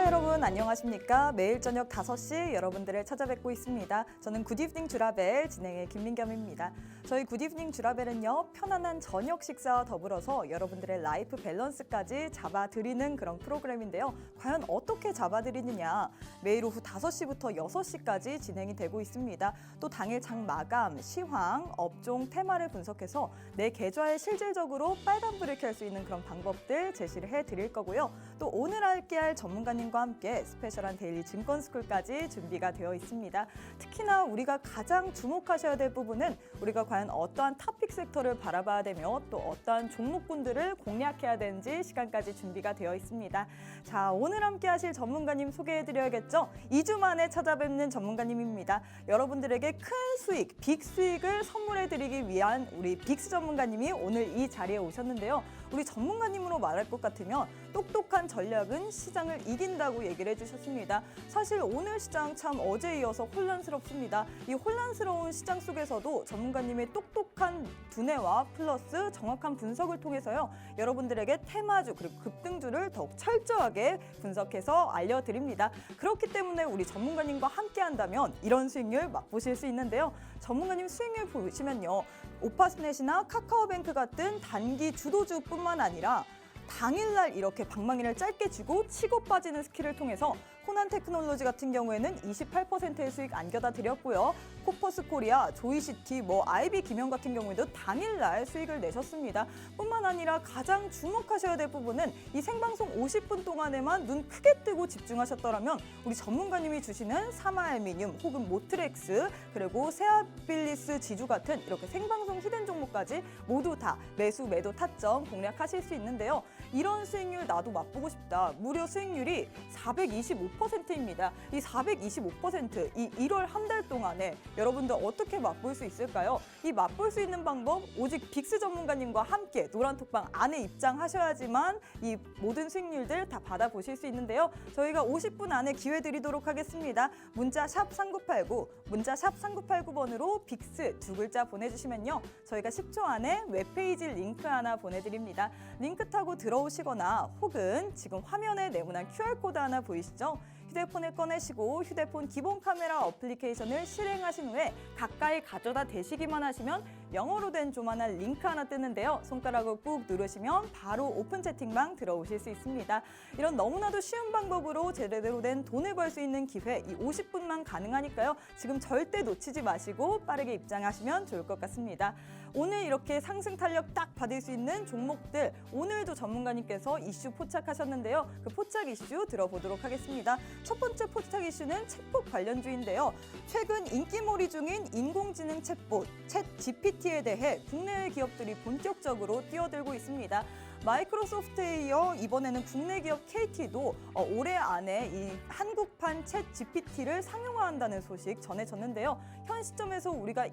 여러분 안녕하십니까? 매일 저녁 5시 여러분들을 찾아뵙고 있습니다. 저는 굿이브닝 주라벨 진행의 김민겸입니다. 저희 굿이브닝 주라벨은요, 편안한 저녁 식사와 더불어서 여러분들의 라이프 밸런스까지 잡아드리는 그런 프로그램인데요. 과연 어떻게 잡아드리느냐? 매일 오후 5시부터 6시까지 진행이 되고 있습니다. 또 당일 장 마감, 시황, 업종, 테마를 분석해서 내 계좌에 실질적으로 빨간불을 켤 수 있는 그런 방법들 제시를 해드릴 거고요. 또 오늘 함께할 전문가님과 함께 스페셜한 데일리 증권스쿨까지 준비가 되어 있습니다. 특히나 우리가 가장 주목하셔야 될 부분은 우리가 과연 어떠한 탑픽 섹터를 바라봐야 되며 또 어떠한 종목군들을 공략해야 되는지 시간까지 준비가 되어 있습니다. 자, 오늘 함께하실 전문가님 소개해드려야겠죠? 2주 만에 찾아뵙는 전문가님입니다. 여러분들에게 큰 수익, 빅 수익을 선물해드리기 위한 우리 빅스 전문가님이 오늘 이 자리에 오셨는데요. 우리 전문가님으로 말할 것 같으면 똑똑한 전략은 시장을 이긴다고 얘기를 해주셨습니다. 사실 오늘 시장 참 어제에 이어서 혼란스럽습니다. 이 혼란스러운 시장 속에서도 전문가님의 똑똑한 두뇌와 플러스 정확한 분석을 통해서요, 여러분들에게 테마주 그리고 급등주를 더욱 철저하게 분석해서 알려드립니다. 그렇기 때문에 우리 전문가님과 함께 한다면 이런 수익률 맛보실 수 있는데요. 전문가님 수익률 보시면요, 오파스넷이나 카카오뱅크 같은 단기 주도주뿐만 아니라 당일날 이렇게 방망이를 짧게 쥐고 치고 빠지는 스킬을 통해서 호난테크놀로지 같은 경우에는 28%의 수익 안겨다 드렸고요. 코퍼스 코리아, 조이시티, 아이비 김영 같은 경우에도 당일날 수익을 내셨습니다. 뿐만 아니라 가장 주목하셔야 될 부분은 이 생방송 50분 동안에만 눈 크게 뜨고 집중하셨더라면 우리 전문가님이 주시는 사마알미늄 혹은 모트렉스 그리고 세아빌리스 지주 같은 이렇게 생방송 히든 종목까지 모두 다 매수 매도 타점 공략하실 수 있는데요. 이런 수익률 나도 맛보고 싶다. 무려 수익률이 425%입니다. 이 425%, 이 1월 한 달 동안에 여러분들 어떻게 맛볼 수 있을까요? 이 맛볼 수 있는 방법 오직 빅스 전문가님과 함께 노란톡방 안에 입장하셔야지만 이 모든 수익률들 다 받아보실 수 있는데요. 저희가 50분 안에 기회 드리도록 하겠습니다. 문자 샵 3989, 문자 샵 3989번으로 빅스 두 글자 보내주시면요, 저희가 10초 안에 웹페이지 링크 하나 보내드립니다. 링크 타고 들어오시거나 혹은 지금 화면에 네모난 QR코드 하나 보이시죠? 휴대폰을 꺼내시고 휴대폰 기본 카메라 어플리케이션을 실행하신 후에 가까이 가져다 대시기만 하시면 영어로 된 조만한 링크 하나 뜨는데요. 손가락을 꾹 누르시면 바로 오픈 채팅방 들어오실 수 있습니다. 이런 너무나도 쉬운 방법으로 제대로 된 돈을 벌 수 있는 기회, 이 50분만 가능하니까요. 지금 절대 놓치지 마시고 빠르게 입장하시면 좋을 것 같습니다. 오늘 이렇게 상승 탄력 딱 받을 수 있는 종목들, 오늘도 전문가님께서 이슈 포착하셨는데요. 그 포착 이슈 들어보도록 하겠습니다. 첫 번째 포착 이슈는 챗봇 관련주인데요. 최근 인기몰이 중인 인공지능 챗봇, 챗 GPT에 대해 국내외 기업들이 본격적으로 뛰어들고 있습니다. 마이크로소프트에 이어 이번에는 국내 기업 KT도 올해 안에 이 한국판 챗 GPT를 상용화한다는 소식 전해졌는데요. 현 시점에서 우리가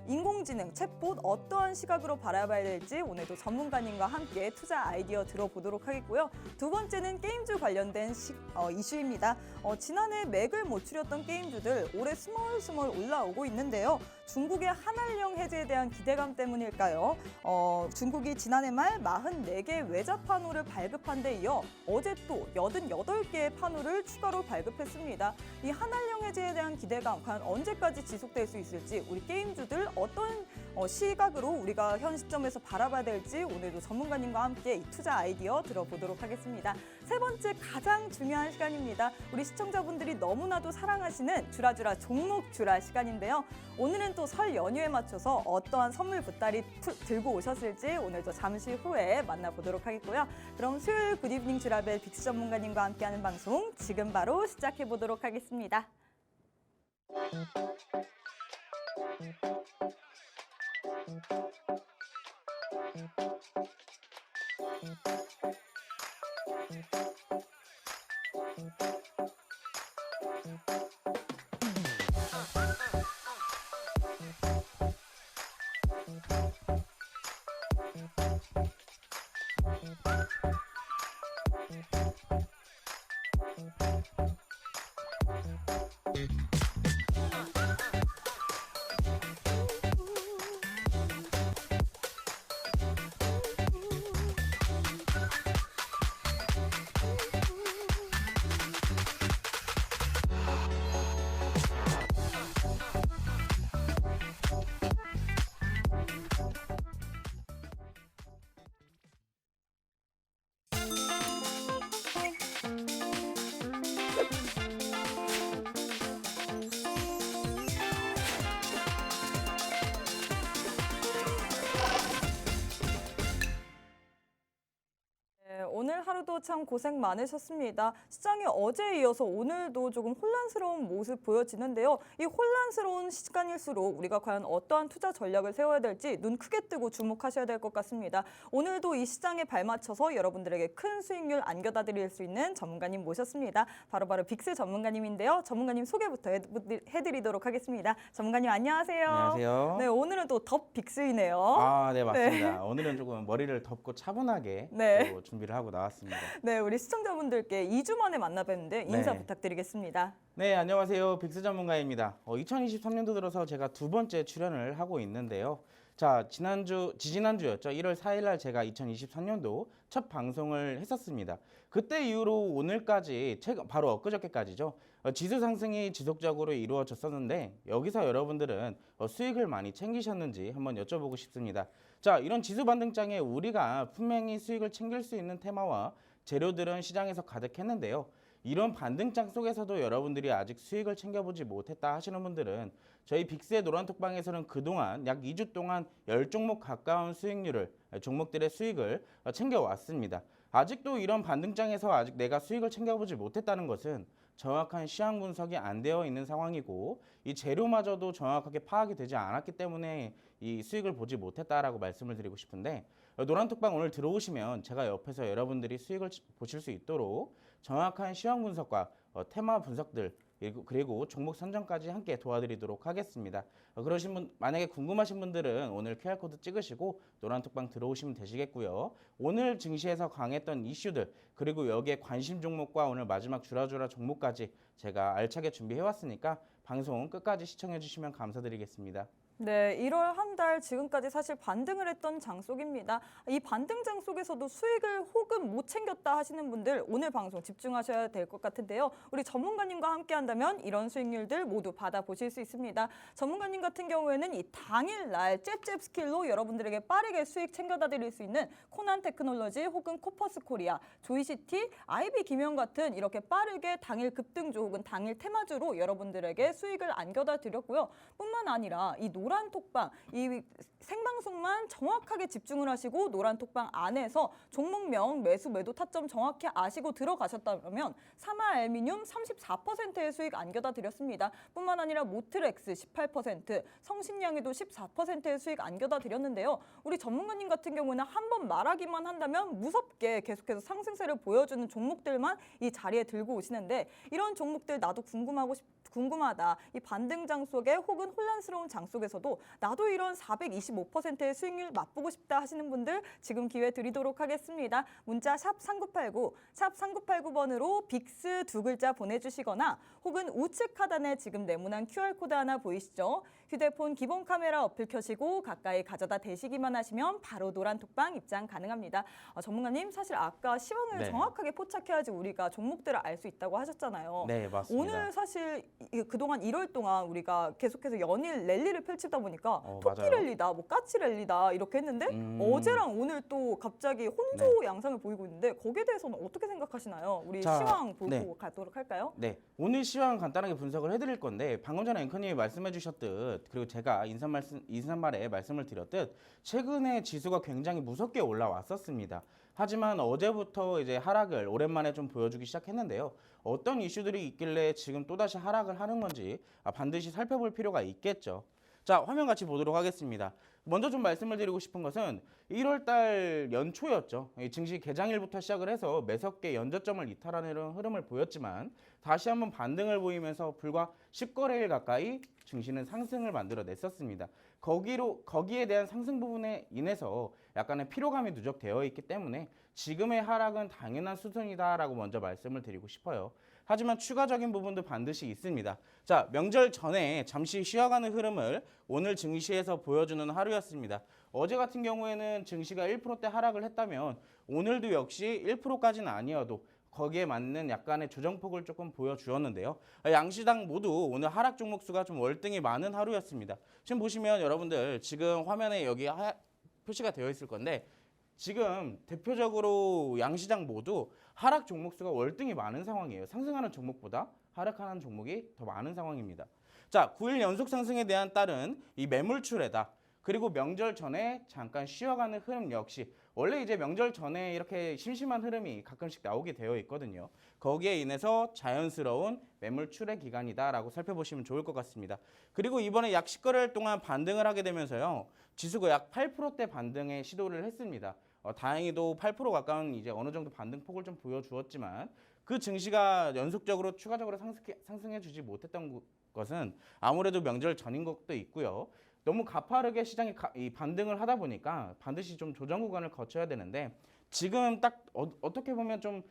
인공지능 챗봇 어떠한 시각으로 바라봐야 될지 오늘도 전문가님과 함께 투자 아이디어 들어보도록 하겠고요. 두 번째는 게임주 관련된 이슈입니다. 지난해 맥을 못 추렸던 게임주들 올해 스멀스멀 올라오고 있는데요. 중국의 한알령 해제에 대한 기대감 때문일까요? 중국이 지난해 말 44개 외자 판호를 발급한 데 이어 어제 또 88개의 판호를 추가로 발급했습니다. 이 한알령 해제에 대한 기대감 과연 언제까지 지속될 수 있을지, 우리 게임주들 어떤 시각으로 우리가 현 시점에서 바라봐야 될지 오늘도 전문가님과 함께 이 투자 아이디어 들어보도록 하겠습니다. 세 번째 가장 중요한 시간입니다. 우리 시청자분들이 너무나도 사랑하시는 주라주라 종목 주라 시간인데요. 오늘은 또 설 연휴에 맞춰서 어떠한 선물 보따리 들고 오셨을지 오늘도 잠시 후에 만나보도록 하겠고요. 그럼 수요일 굿이브닝 주라벨 빅스 전문가님과 함께하는 방송 지금 바로 시작해보도록 하겠습니다. 네, 오늘 하루도 참 고생 많으셨습니다. 시장이 어제에 이어서 오늘도 조금 혼란스러운 모습 보여지는데요. 이 혼란스러운 시간일수록 우리가 과연 어떠한 투자 전략을 세워야 될지 눈 크게 뜨고 주목하셔야 될 것 같습니다. 오늘도 이 시장에 발맞춰서 여러분들에게 큰 수익률 안겨다 드릴 수 있는 전문가님 모셨습니다. 바로 빅스 전문가님인데요. 전문가님 소개부터 해드리도록 하겠습니다. 전문가님 안녕하세요. 안녕하세요. 네, 오늘은 또 더 빅스이네요. 아, 네, 맞습니다. 오늘은 조금 머리를 덮고 차분하게 네. 또 준비를 하고 나왔습니다. 네, 우리 시청자분들께 2주 만에 만나 뵙는데 인사 네. 부탁드리겠습니다. 네, 안녕하세요. 빅스 전문가입니다. 2023년도 들어서 제가 두 번째 출연을 하고 있는데요. 자, 지지난주였죠. 1월 4일 날 제가 2023년도 첫 방송을 했었습니다. 그때 이후로 오늘까지, 바로 엊그저께까지죠. 지수 상승이 지속적으로 이루어졌었는데 여기서 여러분들은 수익을 많이 챙기셨는지 한번 여쭤보고 싶습니다. 자, 이런 지수 반등장에 우리가 분명히 수익을 챙길 수 있는 테마와 재료들은 시장에서 가득했는데요. 이런 반등장 속에서도 여러분들이 아직 수익을 챙겨보지 못했다 하시는 분들은 저희 빅스의 노란톡방에서는 그동안 약 2주 동안 10종목 가까운 수익률을, 종목들의 수익을 챙겨왔습니다. 아직도 이런 반등장에서 아직 내가 수익을 챙겨보지 못했다는 것은 정확한 시황 분석이 안 되어 있는 상황이고 이 재료마저도 정확하게 파악이 되지 않았기 때문에 이 수익을 보지 못했다라고 말씀을 드리고 싶은데, 노란톡방 오늘 들어오시면 제가 옆에서 여러분들이 수익을 보실 수 있도록 정확한 시황 분석과 테마 분석들 그리고 종목 선정까지 함께 도와드리도록 하겠습니다. 그러신 분 만약에 궁금하신 분들은 오늘 QR코드 찍으시고 노란톡방 들어오시면 되시겠고요. 오늘 증시에서 강했던 이슈들 그리고 여기에 관심 종목과 오늘 마지막 주라주라 종목까지 제가 알차게 준비해왔으니까 방송 끝까지 시청해 주시면 감사드리겠습니다. 네, 1월 한 달 지금까지 사실 반등을 했던 장 속입니다. 이 반등장 속에서도 수익을 혹은 못 챙겼다 하시는 분들 오늘 방송 집중하셔야 될 것 같은데요. 우리 전문가님과 함께 한다면 이런 수익률들 모두 받아보실 수 있습니다. 전문가님 같은 경우에는 이 당일날 잽잽 스킬로 여러분들에게 빠르게 수익 챙겨다 드릴 수 있는 코난 테크놀로지 혹은 코퍼스 코리아, 조이시티, 아이비 김영 같은 이렇게 빠르게 당일 급등주 혹은 당일 테마주로 여러분들에게 수익을 안겨다 드렸고요. 뿐만 아니라 이 노란톡방, 이 생방송만 정확하게 집중을 하시고 노란톡방 안에서 종목명, 매수, 매도 타점 정확히 아시고 들어가셨다면 사마알미늄 34%의 수익 안겨다 드렸습니다. 뿐만 아니라 모트렉스 18%, 성신양에도 14%의 수익 안겨다 드렸는데요. 우리 전문가님 같은 경우는 한번 말하기만 한다면 무섭게 계속해서 상승세를 보여주는 종목들만 이 자리에 들고 오시는데 이런 종목들 나도 궁금하다. 이 반등장 속에 혹은 혼란스러운 장 속에서도 나도 이런 425%의 수익률 맛보고 싶다 하시는 분들 지금 기회 드리도록 하겠습니다. 문자 샵 3989, 샵 3989번으로 빅스 두 글자 보내주시거나 혹은 우측 하단에 지금 네모난 QR코드 하나 보이시죠? 휴대폰 기본 카메라 어플 켜시고 가까이 가져다 대시기만 하시면 바로 노란톡방 입장 가능합니다. 전문가님 사실 아까 시황을 네. 정확하게 포착해야지 우리가 종목들을 알 수 있다고 하셨잖아요. 네, 맞습니다. 오늘 사실 그동안 1월 동안 우리가 계속해서 연일 랠리를 펼치다 보니까 토끼 맞아요. 랠리다, 뭐 까치 랠리다 이렇게 했는데 어제랑 오늘 또 갑자기 혼조 양상을 보이고 있는데 거기에 대해서는 어떻게 생각하시나요? 우리 자, 시황 보고 네. 가도록 할까요? 네, 오늘 시황 간단하게 분석을 해드릴 건데 방금 전에 앵커님이 말씀해 주셨듯 그리고 제가 인사말에 말씀을 드렸듯 최근에 지수가 굉장히 무섭게 올라왔었습니다. 하지만 어제부터 이제 하락을 오랜만에 좀 보여주기 시작했는데요. 어떤 이슈들이 있길래 지금 또다시 하락을 하는 건지 반드시 살펴볼 필요가 있겠죠. 자, 화면 같이 보도록 하겠습니다. 먼저 좀 말씀을 드리고 싶은 것은 1월 달 연초였죠. 증시 개장일부터 시작을 해서 매섭게 연저점을 이탈하는 흐름을 보였지만 다시 한번 반등을 보이면서 불과 10거래일 가까이 증시는 상승을 만들어냈었습니다. 거기에 대한 상승 부분에 인해서 약간의 피로감이 누적되어 있기 때문에 지금의 하락은 당연한 수준이다라고 먼저 말씀을 드리고 싶어요. 하지만 추가적인 부분도 반드시 있습니다. 자, 명절 전에 잠시 쉬어가는 흐름을 오늘 증시에서 보여주는 하루였습니다. 어제 같은 경우에는 증시가 1%대 하락을 했다면 오늘도 역시 1%까지는 아니어도 거기에 맞는 약간의 조정폭을 조금 보여주었는데요. 양시장 모두 오늘 하락 종목 수가 좀 월등히 많은 하루였습니다. 지금 보시면 여러분들 지금 화면에 여기 표시가 되어 있을 건데 지금 대표적으로 양시장 모두 하락 종목 수가 월등히 많은 상황이에요. 상승하는 종목보다 하락하는 종목이 더 많은 상황입니다. 자, 9일 연속 상승에 대한 따른 이 매물출에다 그리고 명절 전에 잠깐 쉬어가는 흐름 역시 원래 이제 명절 전에 이렇게 심심한 흐름이 가끔씩 나오게 되어 있거든요. 거기에 인해서 자연스러운 매물출의 기간이다라고 살펴보시면 좋을 것 같습니다. 그리고 이번에 약 10거래일 동안 반등을 하게 되면서요. 지수가 약 8%대 반등의 시도를 했습니다. 다행히도 8% 가까운 이제 어느 정도 반등폭을 좀 보여주었지만 그 증시가 연속적으로 추가적으로 상승해주지 못했던 것은 아무래도 명절 전인 것도 있고요. 너무 가파르게 시장이 이 반등을 하다 보니까 반드시 좀 조정 구간을 거쳐야 되는데 지금 딱 어떻게 보면 좀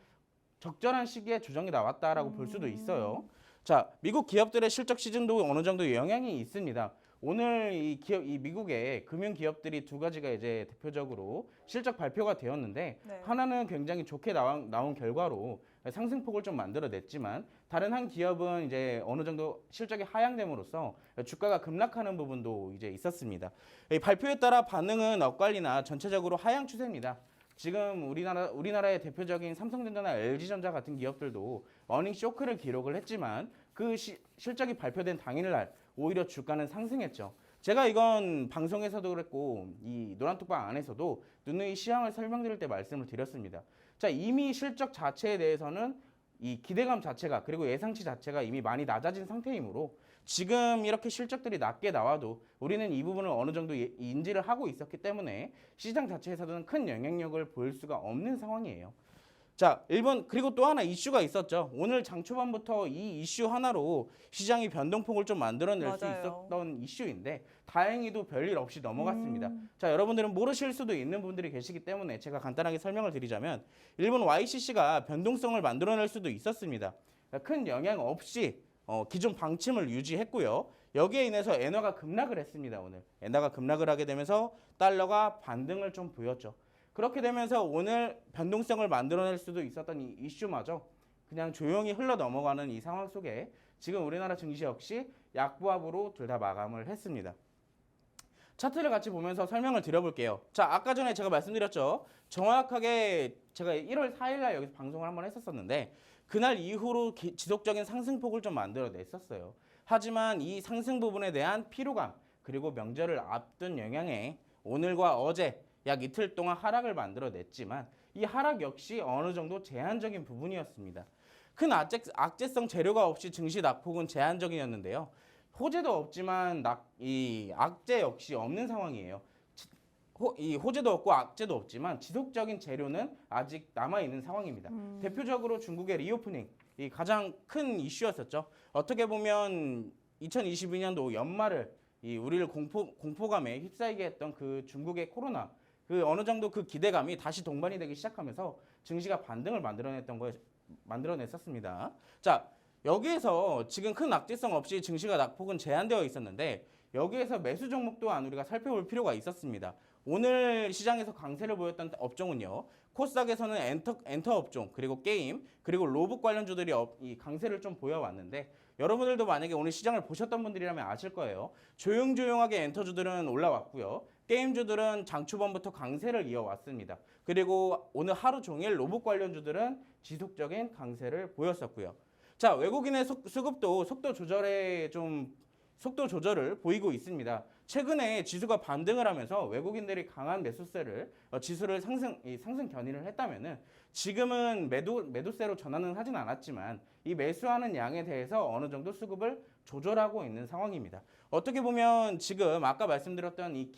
적절한 시기에 조정이 나왔다라고 볼 수도 있어요. 자, 미국 기업들의 실적 시즌도 어느 정도 영향이 있습니다. 오늘 이 미국의 금융 기업들이 두 가지가 이제 대표적으로 실적 발표가 되었는데 네. 하나는 굉장히 좋게 나온 결과로 상승폭을 좀 만들어냈지만 다른 한 기업은 이제 어느 정도 실적이 하향됨으로써 주가가 급락하는 부분도 이제 있었습니다. 이 발표에 따라 반응은 엇갈리나 전체적으로 하향 추세입니다. 지금 우리나라의 대표적인 삼성전자나 LG전자 같은 기업들도 어닝 쇼크를 기록을 했지만 그 실적이 발표된 당일날 오히려 주가는 상승했죠. 제가 이건 방송에서도 그랬고 이 노란톡방 안에서도 누누이 시황을 설명드릴 때 말씀을 드렸습니다. 자, 이미 실적 자체에 대해서는 이 기대감 자체가 그리고 예상치 자체가 이미 많이 낮아진 상태이므로 지금 이렇게 실적들이 낮게 나와도 우리는 이 부분을 어느 정도 인지를 하고 있었기 때문에 시장 자체에서는 큰 영향력을 보일 수가 없는 상황이에요. 자, 그리고 또 하나 이슈가 있었죠. 오늘 장 초반부터 이 이슈 하나로 시장이 변동폭을 좀 만들어낼 수 맞아요. 있었던 이슈인데 다행히도 별일 없이 넘어갔습니다. 자, 여러분들은 모르실 수도 있는 분들이 계시기 때문에 제가 간단하게 설명을 드리자면 일본 YCC가 변동성을 만들어낼 수도 있었습니다. 큰 영향 없이 기존 방침을 유지했고요. 여기에 인해서 엔화가 급락을 했습니다. 오늘 엔화가 급락을 하게 되면서 달러가 반등을 좀 보였죠. 그렇게 되면서 오늘 변동성을 만들어낼 수도 있었던 이 이슈마저 그냥 조용히 흘러 넘어가는 이 상황 속에 지금 우리나라 증시 역시 약보합으로 둘 다 마감을 했습니다. 차트를 같이 보면서 설명을 드려볼게요. 자, 아까 전에 제가 말씀드렸죠. 정확하게 제가 1월 4일날 여기서 방송을 한번 했었는데 그날 이후로 지속적인 상승폭을 좀 만들어냈었어요. 하지만 이 상승 부분에 대한 피로감 그리고 명절을 앞둔 영향에 오늘과 어제 약 이틀 동안 하락을 만들어냈지만 이 하락 역시 어느 정도 제한적인 부분이었습니다. 큰 악재성 재료가 없이 증시 낙폭은 제한적이었는데요. 호재도 없지만 이 악재 역시 없는 상황이에요. 이 호재도 없고 악재도 없지만 지속적인 재료는 아직 남아있는 상황입니다. 대표적으로 중국의 리오프닝, 이 가장 큰 이슈였었죠. 어떻게 보면 2022년도 연말을 우리를 공포감에 휩싸이게 했던 그 중국의 코로나, 그 어느 정도 그 기대감이 다시 동반이 되기 시작하면서 증시가 반등을 만들어냈었습니다. 자, 여기에서 지금 큰 악재성 없이 증시가 낙폭은 제한되어 있었는데 여기에서 매수 종목 또한 우리가 살펴볼 필요가 있었습니다. 오늘 시장에서 강세를 보였던 업종은요. 코스닥에서는 엔터 업종, 그리고 게임, 그리고 로봇 관련주들이 이 강세를 좀 보여왔는데 여러분들도 만약에 오늘 시장을 보셨던 분들이라면 아실 거예요. 조용조용하게 엔터주들은 올라왔고요. 게임주들은 장 초반부터 강세를 이어왔습니다. 그리고 오늘 하루 종일 로봇 관련주들은 지속적인 강세를 보였었고요. 자, 외국인의 수급도 속도 조절을 보이고 있습니다. 최근에 지수가 반등을 하면서 외국인들이 강한 매수세를 지수를 상승 견인을 했다면은 지금은 매도세로 전환은 하진 않았지만 이 매수하는 양에 대해서 어느 정도 수급을 조절하고 있는 상황입니다. 어떻게 보면 지금 아까 말씀드렸던 이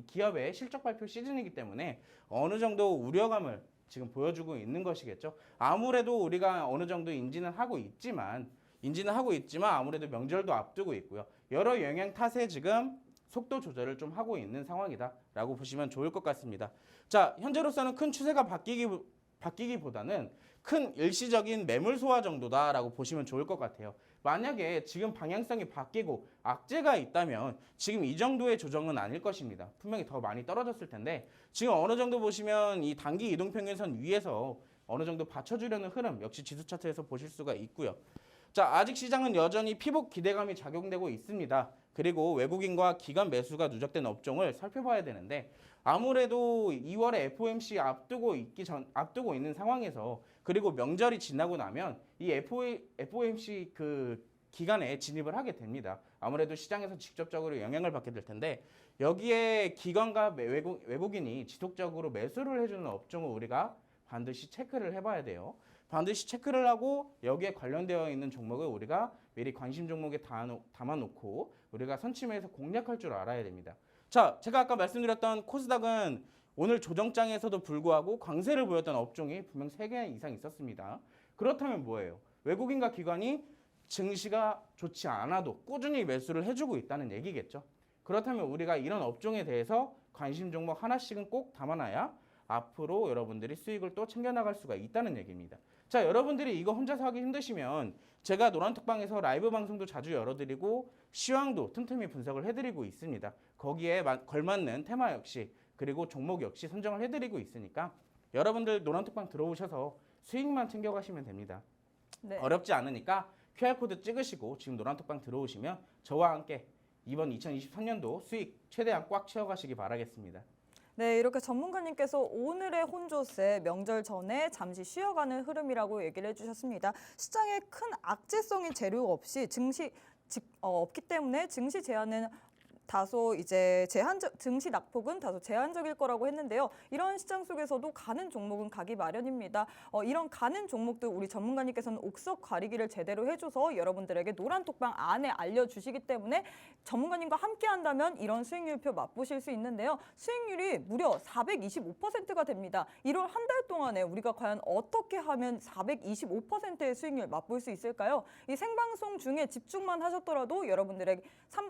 기업의 실적 발표 시즌이기 때문에 어느 정도 우려감을 지금 보여주고 있는 것이겠죠. 아무래도 우리가 어느 정도 인지는 하고 있지만 아무래도 명절도 앞두고 있고요. 여러 영향 탓에 지금 속도 조절을 좀 하고 있는 상황이다라고 보시면 좋을 것 같습니다. 자, 현재로서는 큰 추세가 바뀌기보다는 큰 일시적인 매물 소화 정도다라고 보시면 좋을 것 같아요. 만약에 지금 방향성이 바뀌고 악재가 있다면 지금 이 정도의 조정은 아닐 것입니다. 분명히 더 많이 떨어졌을 텐데 지금 어느 정도 보시면 이 단기 이동평균선 위에서 어느 정도 받쳐주려는 흐름 역시 지수 차트에서 보실 수가 있고요. 자, 아직 시장은 여전히 피복 기대감이 작용되고 있습니다. 그리고 외국인과 기관 매수가 누적된 업종을 살펴봐야 되는데 아무래도 2월에 FOMC 앞두고 있는 상황에서 그리고 명절이 지나고 나면 이 FOMC 그 기간에 진입을 하게 됩니다. 아무래도 시장에서 직접적으로 영향을 받게 될 텐데 여기에 기관과 외국인이 지속적으로 매수를 해주는 업종을 우리가 반드시 체크를 해봐야 돼요. 반드시 체크를 하고 여기에 관련되어 있는 종목을 우리가 미리 관심 종목에 담아놓고 우리가 선침해서 공략할 줄 알아야 됩니다. 자, 제가 아까 말씀드렸던 코스닥은 오늘 조정장에서도 불구하고 강세를 보였던 업종이 분명 3개 이상 있었습니다. 그렇다면 뭐예요? 외국인과 기관이 증시가 좋지 않아도 꾸준히 매수를 해주고 있다는 얘기겠죠. 그렇다면 우리가 이런 업종에 대해서 관심 종목 하나씩은 꼭 담아놔야 앞으로 여러분들이 수익을 또 챙겨나갈 수가 있다는 얘기입니다. 자, 여러분들이 이거 혼자서 하기 힘드시면 제가 노란톡방에서 라이브 방송도 자주 열어드리고 시황도 틈틈이 분석을 해드리고 있습니다. 거기에 걸맞는 테마 역시 그리고 종목 역시 선정을 해드리고 있으니까 여러분들 노란톡방 들어오셔서 수익만 챙겨가시면 됩니다. 네. 어렵지 않으니까 QR코드 찍으시고 지금 노란톡방 들어오시면 저와 함께 이번 2023년도 수익 최대한 꽉 채워가시기 바라겠습니다. 네, 이렇게 전문가님께서 오늘의 혼조세 명절 전에 잠시 쉬어가는 흐름이라고 얘기를 해주셨습니다. 시장에 큰 악재성인 재료 없이 없기 때문에 증시 제한은 다소 이제 증시 낙폭은 다소 제한적일 거라고 했는데요. 이런 시장 속에서도 가는 종목은 가기 마련입니다. 이런 가는 종목들 우리 전문가님께서는 옥석 가리기를 제대로 해줘서 여러분들에게 노란톡방 안에 알려주시기 때문에 전문가님과 함께 한다면 이런 수익률표 맛보실 수 있는데요. 수익률이 무려 425%가 됩니다. 1월 한 달 동안에 우리가 과연 어떻게 하면 425%의 수익률 맛볼 수 있을까요? 이 생방송 중에 집중만 하셨더라도 여러분들에게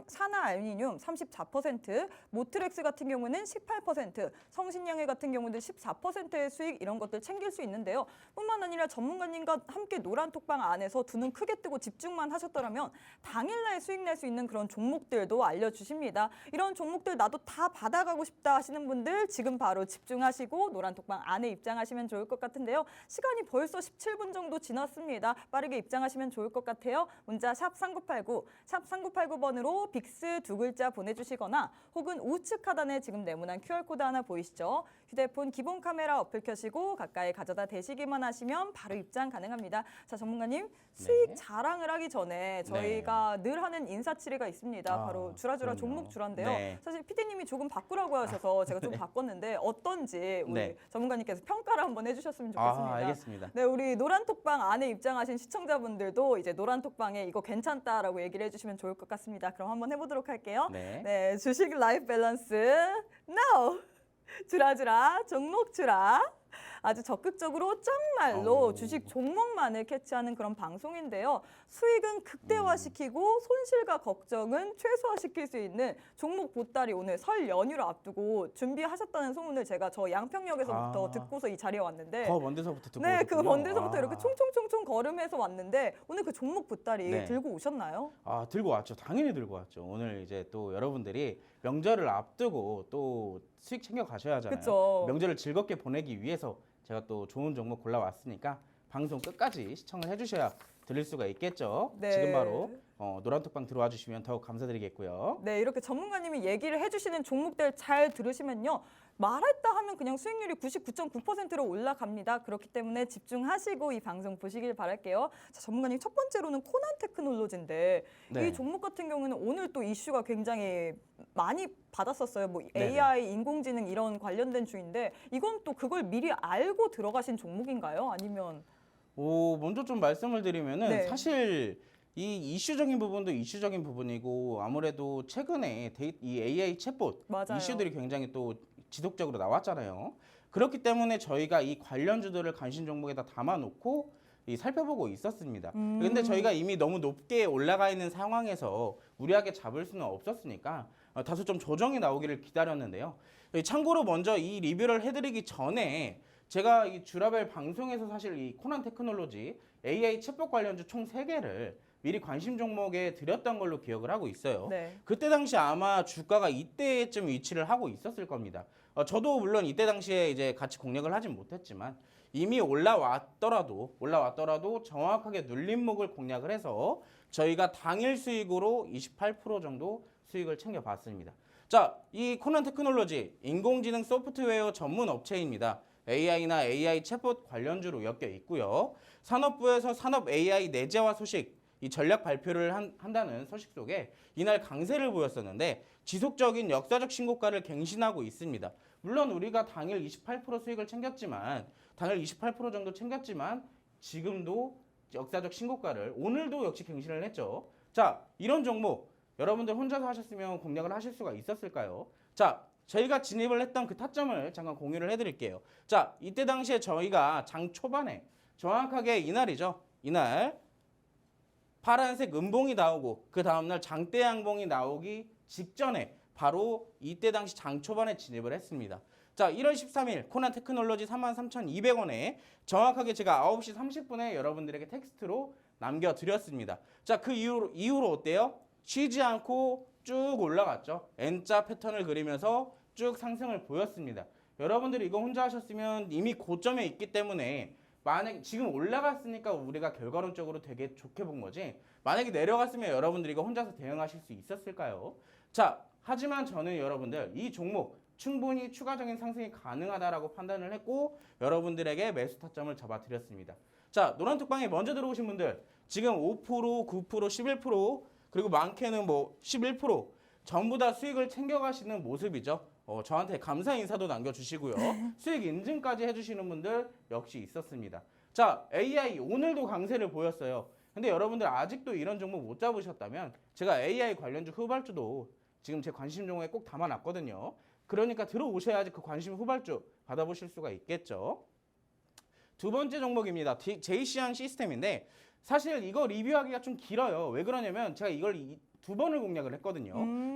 산화알루미늄 34%, 모트렉스 같은 경우는 18%, 성신양해 같은 경우는 14%의 수익 이런 것들 챙길 수 있는데요. 뿐만 아니라 전문가님과 함께 노란톡방 안에서 두 눈 크게 뜨고 집중만 하셨더라면 당일날 수익 낼 수 있는 그런 종목들도 알려주십니다. 이런 종목들 나도 다 받아가고 싶다 하시는 분들 지금 바로 집중하시고 노란톡방 안에 입장하시면 좋을 것 같은데요. 시간이 벌써 17분 정도 지났습니다. 빠르게 입장하시면 좋을 것 같아요. 문자 샵 3989, 샵 3989번으로 빅스 두 글자 보내주시거나 혹은 우측 하단에 지금 네모난 QR코드 하나 보이시죠? 휴대폰 기본 카메라 어플 켜시고 가까이 가져다 대시기만 하시면 바로 입장 가능합니다. 자, 전문가님 수익 자랑을 하기 전에 저희가 늘 하는 인사치레가 있습니다. 바로 주라주라 그럼요. 종목 주라인데요. 네. 사실 PD님이 조금 바꾸라고 하셔서 제가 좀 바꿨는데 어떤지 우리 네. 전문가님께서 평가를 한번 해주셨으면 좋겠습니다. 알겠습니다. 네, 우리 노란톡방 안에 입장하신 시청자분들도 이제 노란톡방에 이거 괜찮다라고 얘기를 해주시면 좋을 것 같습니다. 그럼 한번 해보도록 할게요. 네. 주식 라이프 밸런스 NOW! 주라주라 종목 주라. 아주 적극적으로 정말로 주식 종목만을 캐치하는 그런 방송인데요. 수익은 극대화시키고 손실과 걱정은 최소화시킬 수 있는 종목 보따리 오늘 설 연휴를 앞두고 준비하셨다는 소문을 제가 저 양평역에서부터 듣고서 이 자리에 왔는데 더 먼 데서부터 듣고 네, 그 오셨군요. 먼 데서부터 이렇게 총총총총 걸으면서 왔는데 오늘 그 종목 보따리 네. 들고 오셨나요? 들고 왔죠. 당연히 들고 왔죠. 오늘 이제 또 여러분들이 명절을 앞두고 또 수익 챙겨 가셔야 하잖아요. 그쵸. 명절을 즐겁게 보내기 위해서 제가 또 좋은 종목 골라왔으니까 방송 끝까지 시청을 해주셔야 들을 수가 있겠죠. 네. 지금 바로 노란톡방 들어와 주시면 더욱 감사드리겠고요. 네, 이렇게 전문가님이 얘기를 해주시는 종목들 잘 들으시면요. 말했다 하면 그냥 수익률이 99.9%로 올라갑니다. 그렇기 때문에 집중하시고 이 방송 보시길 바랄게요. 자, 전문가님 첫 번째로는 코난 테크놀로지인데 네. 이 종목 같은 경우는 오늘 또 이슈가 굉장히 많이 받았었어요. 뭐 네네. AI, 인공지능 이런 관련된 주인데 이건 또 그걸 미리 알고 들어가신 종목인가요? 아니면 먼저 좀 말씀을 드리면은 네. 사실 이 이슈적인 부분도 이슈적인 부분이고 아무래도 최근에 이 AI 챗봇 맞아요. 이슈들이 굉장히 또 지속적으로 나왔잖아요. 그렇기 때문에 저희가 이 관련주들을 관심 종목에다 담아놓고 살펴보고 있었습니다. 근데 저희가 이미 너무 높게 올라가 있는 상황에서 무리하게 잡을 수는 없었으니까 다소 좀 조정이 나오기를 기다렸는데요. 참고로 먼저 이 리뷰를 해드리기 전에 제가 이 주라벨 방송에서 사실 이 코난 테크놀로지 AI 챗봇 관련주 총 3개를 미리 관심 종목에 드렸던 걸로 기억을 하고 있어요. 네. 그때 당시 아마 주가가 이때쯤 위치를 하고 있었을 겁니다. 저도 물론 이때 당시에 이제 같이 공략을 하진 못했지만 이미 올라왔더라도 정확하게 눌림목을 공략을 해서 저희가 당일 수익으로 28% 정도 수익을 챙겨봤습니다. 자, 이 코난 테크놀로지 인공지능 소프트웨어 전문 업체입니다. AI나 AI 챗봇 관련주로 엮여 있고요. 산업부에서 산업 AI 내재화 소식 이 전략 발표를 한다는 서식 속에 이날 강세를 보였었는데 지속적인 역사적 신고가를 갱신하고 있습니다. 물론 우리가 당일 28% 수익을 챙겼지만 당일 28% 정도 챙겼지만 지금도 역사적 신고가를 오늘도 역시 갱신을 했죠. 자, 이런 종목 여러분들 혼자서 하셨으면 공략을 하실 수가 있었을까요? 자, 저희가 진입을 했던 그 타점을 잠깐 공유를 해드릴게요. 자, 이때 당시에 저희가 장 초반에 정확하게 이날이죠. 이날 파란색 음봉이 나오고 그 다음날 장대 양봉이 나오기 직전에 바로 이때 당시 장 초반에 진입을 했습니다. 자, 1월 13일 코난 테크놀로지 33,200원에 정확하게 제가 9시 30분에 여러분들에게 텍스트로 남겨드렸습니다. 자, 그 이후로 어때요? 쉬지 않고 쭉 올라갔죠. N자 패턴을 그리면서 쭉 상승을 보였습니다. 여러분들이 이거 혼자 하셨으면 이미 고점에 있기 때문에 만약에 지금 올라갔으니까 우리가 결과론적으로 되게 좋게 본 거지 만약에 내려갔으면 여러분들이 이거 혼자서 대응하실 수 있었을까요? 자, 하지만 저는 여러분들 이 종목 충분히 추가적인 상승이 가능하다라고 판단을 했고 여러분들에게 매수 타점을 잡아드렸습니다. 자, 노란 톡방에 먼저 들어오신 분들 지금 5%, 9%, 11% 그리고 많게는 뭐 11% 전부 다 수익을 챙겨가시는 모습이죠. 저한테 감사 인사도 남겨주시고요. 수익 인증까지 해주시는 분들 역시 있었습니다. 자, AI 오늘도 강세를 보였어요. 근데 여러분들 아직도 이런 종목 못 잡으셨다면 제가 AI 관련주 후발주도 지금 제 관심 종목에 꼭 담아놨거든요. 그러니까 들어오셔야지 그 관심 후발주 받아보실 수가 있겠죠. 두 번째 종목입니다. JC한 시스템인데 사실 이거 리뷰하기가 좀 길어요. 왜 그러냐면 제가 이걸 두 번을 공략을 했거든요.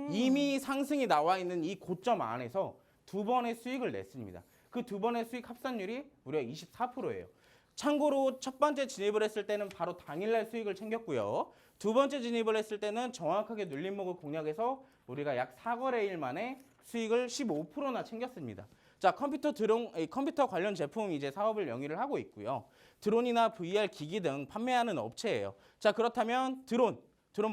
이미 상승이 나와 있는 이 고점 안에서 두 번의 수익을 냈습니다. 그 두 번의 수익 합산율이 무려 24%예요. 참고로 첫 번째 진입을 했을 때는 바로 당일날 수익을 챙겼고요. 두 번째 진입을 했을 때는 정확하게 눌림목을 공략해서 우리가 약 4거래일 만에 수익을 15%나 챙겼습니다. 자, 컴퓨터 관련 제품 이제 사업을 영위를 하고 있고요. 드론이나 VR 기기 등 판매하는 업체예요. 자, 그렇다면 드론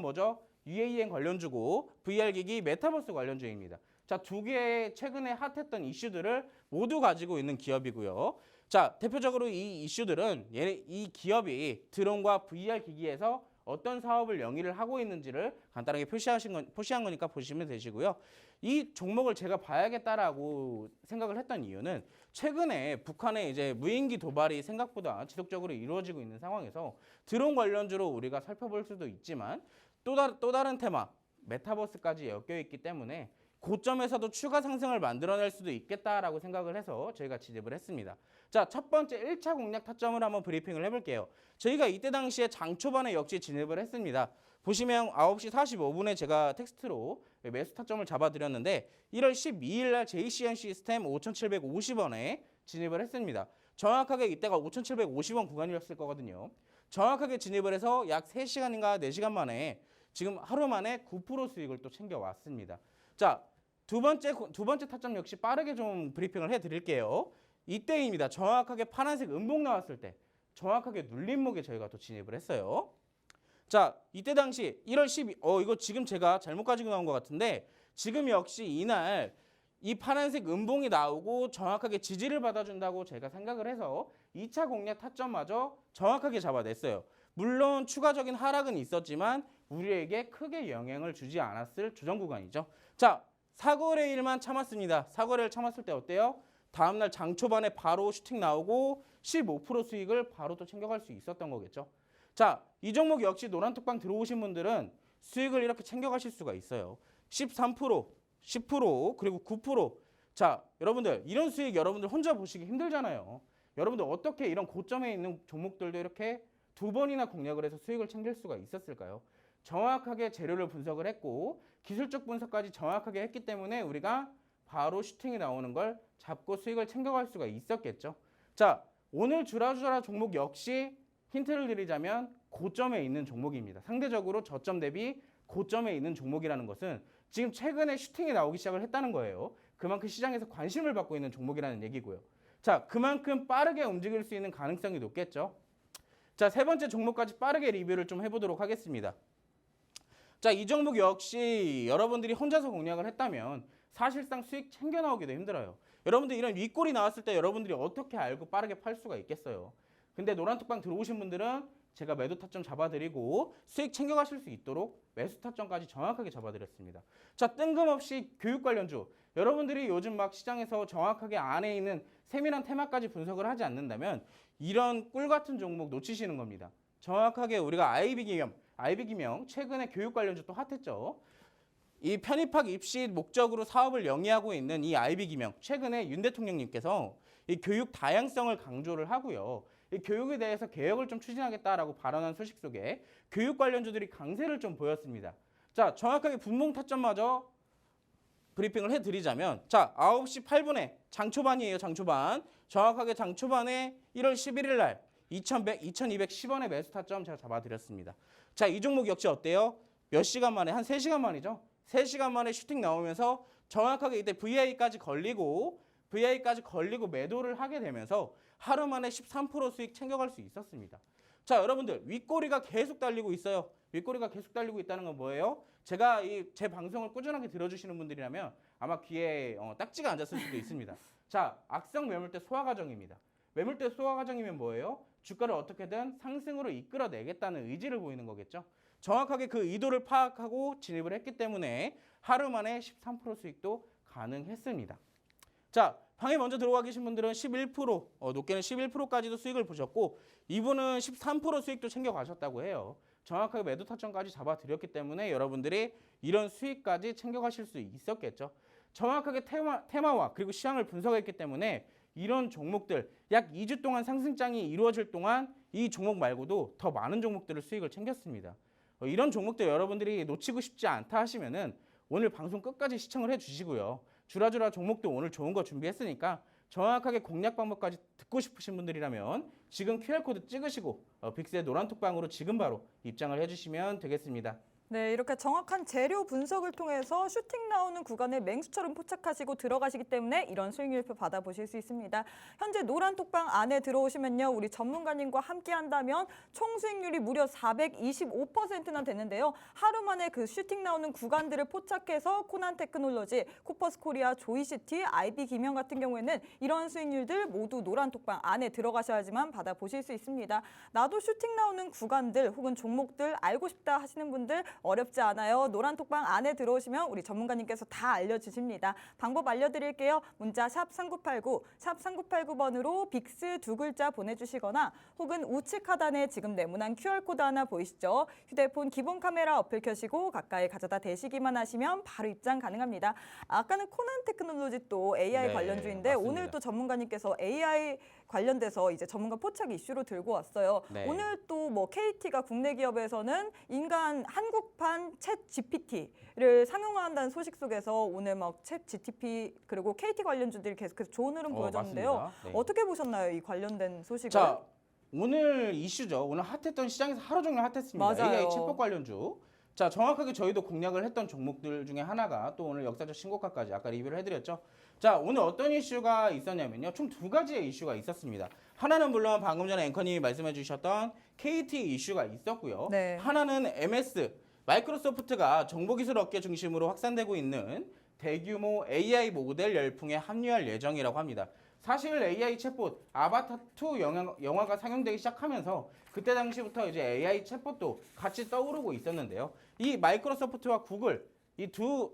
뭐죠? UAM 관련주고 VR 기기 메타버스 관련주입니다. 자, 두 개의 최근에 핫했던 이슈들을 모두 가지고 있는 기업이고요. 자, 대표적으로 이 이슈들은 이 기업이 드론과 VR 기기에서 어떤 사업을 영위를 하고 있는지를 간단하게 표시한 거니까 보시면 되시고요. 이 종목을 제가 봐야겠다라고 생각을 했던 이유는 최근에 북한의 이제 무인기 도발이 생각보다 지속적으로 이루어지고 있는 상황에서 드론 관련주로 우리가 살펴볼 수도 있지만 또 다른 테마 메타버스까지 엮여 있기 때문에 고점에서도 추가 상승을 만들어낼 수도 있겠다라고 생각을 해서 저희가 진입을 했습니다. 자, 첫 번째 1차 공략 타점을 한번 브리핑을 해볼게요. 저희가 이때 당시에 장 초반에 역시 진입을 했습니다. 보시면 9시 45분에 제가 텍스트로 매수 타점을 잡아드렸는데 1월 12일 날 JCN 시스템 5,750원에 진입을 했습니다. 정확하게 이때가 5,750원 구간이었을 거거든요. 정확하게 진입을 해서 약 3시간인가 4시간 만에 지금 하루 만에 9% 수익을 또 챙겨왔습니다. 자, 두 번째 타점 역시 빠르게 좀 브리핑을 해드릴게요. 이때입니다. 정확하게 파란색 음봉 나왔을 때 정확하게 눌림목에 저희가 또 진입을 했어요. 자, 이때 당시 1월 12, 이거 지금 제가 잘못 가지고 나온 것 같은데 지금 역시 이날 이 파란색 음봉이 나오고 정확하게 지지를 받아준다고 제가 생각을 해서 2차 공략 타점마저 정확하게 잡아냈어요. 물론 추가적인 하락은 있었지만 우리에게 크게 영향을 주지 않았을 조정 구간이죠. 자, 사거래일만 참았습니다. 사거래일 참았을 때 어때요? 다음날 장 초반에 바로 슈팅 나오고 15% 수익을 바로 또 챙겨갈 수 있었던 거겠죠. 자, 이 종목 역시 노란톡방 들어오신 분들은 수익을 이렇게 챙겨가실 수가 있어요. 13%, 10%, 그리고 9%. 자, 여러분들 이런 수익 여러분들 혼자 보시기 힘들잖아요. 여러분들 어떻게 이런 고점에 있는 종목들도 이렇게 두 번이나 공략을 해서 수익을 챙길 수가 있었을까요? 정확하게 재료를 분석을 했고 기술적 분석까지 정확하게 했기 때문에 우리가 바로 슈팅이 나오는 걸 잡고 수익을 챙겨갈 수가 있었겠죠. 자, 오늘 주라주라 종목 역시 힌트를 드리자면 고점에 있는 종목입니다. 상대적으로 저점 대비 고점에 있는 종목이라는 것은 지금 최근에 슈팅이 나오기 시작을 했다는 거예요. 그만큼 시장에서 관심을 받고 있는 종목이라는 얘기고요. 자, 그만큼 빠르게 움직일 수 있는 가능성이 높겠죠. 자, 세 번째 종목까지 빠르게 리뷰를 좀 해보도록 하겠습니다. 자, 이 종목 역시 여러분들이 혼자서 공략을 했다면 사실상 수익 챙겨 나오기도 힘들어요. 여러분들 이런 윗골이 나왔을 때 여러분들이 어떻게 알고 빠르게 팔 수가 있겠어요? 근데 노란톡방 들어오신 분들은 제가 매도 타점 잡아드리고 수익 챙겨가실 수 있도록 매수 타점까지 정확하게 잡아드렸습니다. 자, 뜬금없이 교육 관련주. 여러분들이 요즘 막 시장에서 정확하게 안에 있는 세밀한 테마까지 분석을 하지 않는다면 이런 꿀 같은 종목 놓치시는 겁니다. 정확하게 우리가 IB기명 최근에 교육 관련주 또 핫했죠. 이 편입학 입시 목적으로 사업을 영위하고 있는 이 IB기명 최근에 윤 대통령님께서 이 교육 다양성을 강조를 하고요. 이 교육에 대해서 개혁을 좀 추진하겠다라고 발언한 소식 속에 교육 관련주들이 강세를 좀 보였습니다. 자, 정확하게 분봉 타점마저 브리핑을 해드리자면 자, 9시 8분에 장초반이에요. 장초반. 정확하게 장초반에 1월 11일 날 2210원의 매수 타점 제가 잡아드렸습니다. 자, 이 종목 역시 어때요? 몇 시간 만에? 한 3시간 만이죠? 3시간 만에 슈팅 나오면서 정확하게 이때 VI까지 걸리고 매도를 하게 되면서 하루 만에 13% 수익 챙겨갈 수 있었습니다. 자, 여러분들 윗꼬리가 계속 달리고 있어요. 윗꼬리가 계속 달리고 있다는 건 뭐예요? 제가 제 방송을 꾸준하게 들어주시는 분들이라면 아마 귀에 딱지가 앉았을 수도 있습니다. 자, 악성 매물대 소화 과정입니다. 매물대 소화 과정이면 뭐예요? 주가를 어떻게든 상승으로 이끌어내겠다는 의지를 보이는 거겠죠. 정확하게 그 의도를 파악하고 진입을 했기 때문에 하루 만에 13% 수익도 가능했습니다. 자, 방에 먼저 들어와 계신 분들은 11%, 높게는 11%까지도 수익을 보셨고 이분은 13% 수익도 챙겨가셨다고 해요. 정확하게 매도 타점까지 잡아드렸기 때문에 여러분들이 이런 수익까지 챙겨가실 수 있었겠죠. 정확하게 테마와 그리고 시황을 분석했기 때문에 이런 종목들 약 2주 동안 상승장이 이루어질 동안 이 종목 말고도 더 많은 종목들을 수익을 챙겼습니다. 이런 종목들 여러분들이 놓치고 싶지 않다 하시면은 오늘 방송 끝까지 시청을 해주시고요. 주라주라 종목도 오늘 좋은 거 준비했으니까 정확하게 공략 방법까지 듣고 싶으신 분들이라면 지금 QR코드 찍으시고 빅스의 노란톡방으로 지금 바로 입장을 해주시면 되겠습니다. 네, 이렇게 정확한 재료 분석을 통해서 슈팅 나오는 구간을 맹수처럼 포착하시고 들어가시기 때문에 이런 수익률표 받아보실 수 있습니다. 현재 노란톡방 안에 들어오시면요. 우리 전문가님과 함께 한다면 총 수익률이 무려 425%나 되는데요. 하루 만에 그 슈팅 나오는 구간들을 포착해서 코난테크놀로지, 코퍼스코리아, 조이시티, IB기명 같은 경우에는 이런 수익률들 모두 노란톡방 안에 들어가셔야지만 받아보실 수 있습니다. 나도 슈팅 나오는 구간들 혹은 종목들 알고 싶다 하시는 분들 어렵지 않아요. 노란톡방 안에 들어오시면 우리 전문가님께서 다 알려주십니다. 방법 알려드릴게요. 문자 샵 3989, 샵 3989번으로 빅스 두 글자 보내주시거나 혹은 우측 하단에 지금 네모난 QR코드 하나 보이시죠? 휴대폰 기본 카메라 어플 켜시고 가까이 가져다 대시기만 하시면 바로 입장 가능합니다. 아까는 코난 테크놀로지 또 AI 네, 관련주인데 맞습니다. 오늘 또 전문가님께서 AI 관련돼서 이제 전문가 포착 이슈로 들고 왔어요. 네. 오늘 또 뭐 KT가 국내 기업에서는 인간 한국판 챗 GPT를 상용화한다는 소식 속에서 오늘 막 챗 GTP 그리고 KT 관련주들이 계속해서 좋은 흐름 보여줬는데요. 맞습니다. 네. 어떻게 보셨나요? 이 관련된 소식을? 자, 오늘 이슈죠. 오늘 핫했던 시장에서 하루 종일 핫했습니다. 맞아요. AI 챗봇 관련주. 자, 정확하게 저희도 공략을 했던 종목들 중에 하나가 또 오늘 역사적 신고가까지 아까 리뷰를 해드렸죠. 자, 오늘 어떤 이슈가 있었냐면요. 총 두 가지의 이슈가 있었습니다. 하나는 물론 방금 전에 앵커님이 말씀해 주셨던 KT 이슈가 있었고요. 네. 하나는 MS, 마이크로소프트가 정보기술 업계 중심으로 확산되고 있는 대규모 AI 모델 열풍에 합류할 예정이라고 합니다. 사실 AI 챗봇 아바타2 영화가 상영되기 시작하면서 그때 당시부터 이제 AI 챗봇도 같이 떠오르고 있었는데요. 이 마이크로소프트와 구글 이 두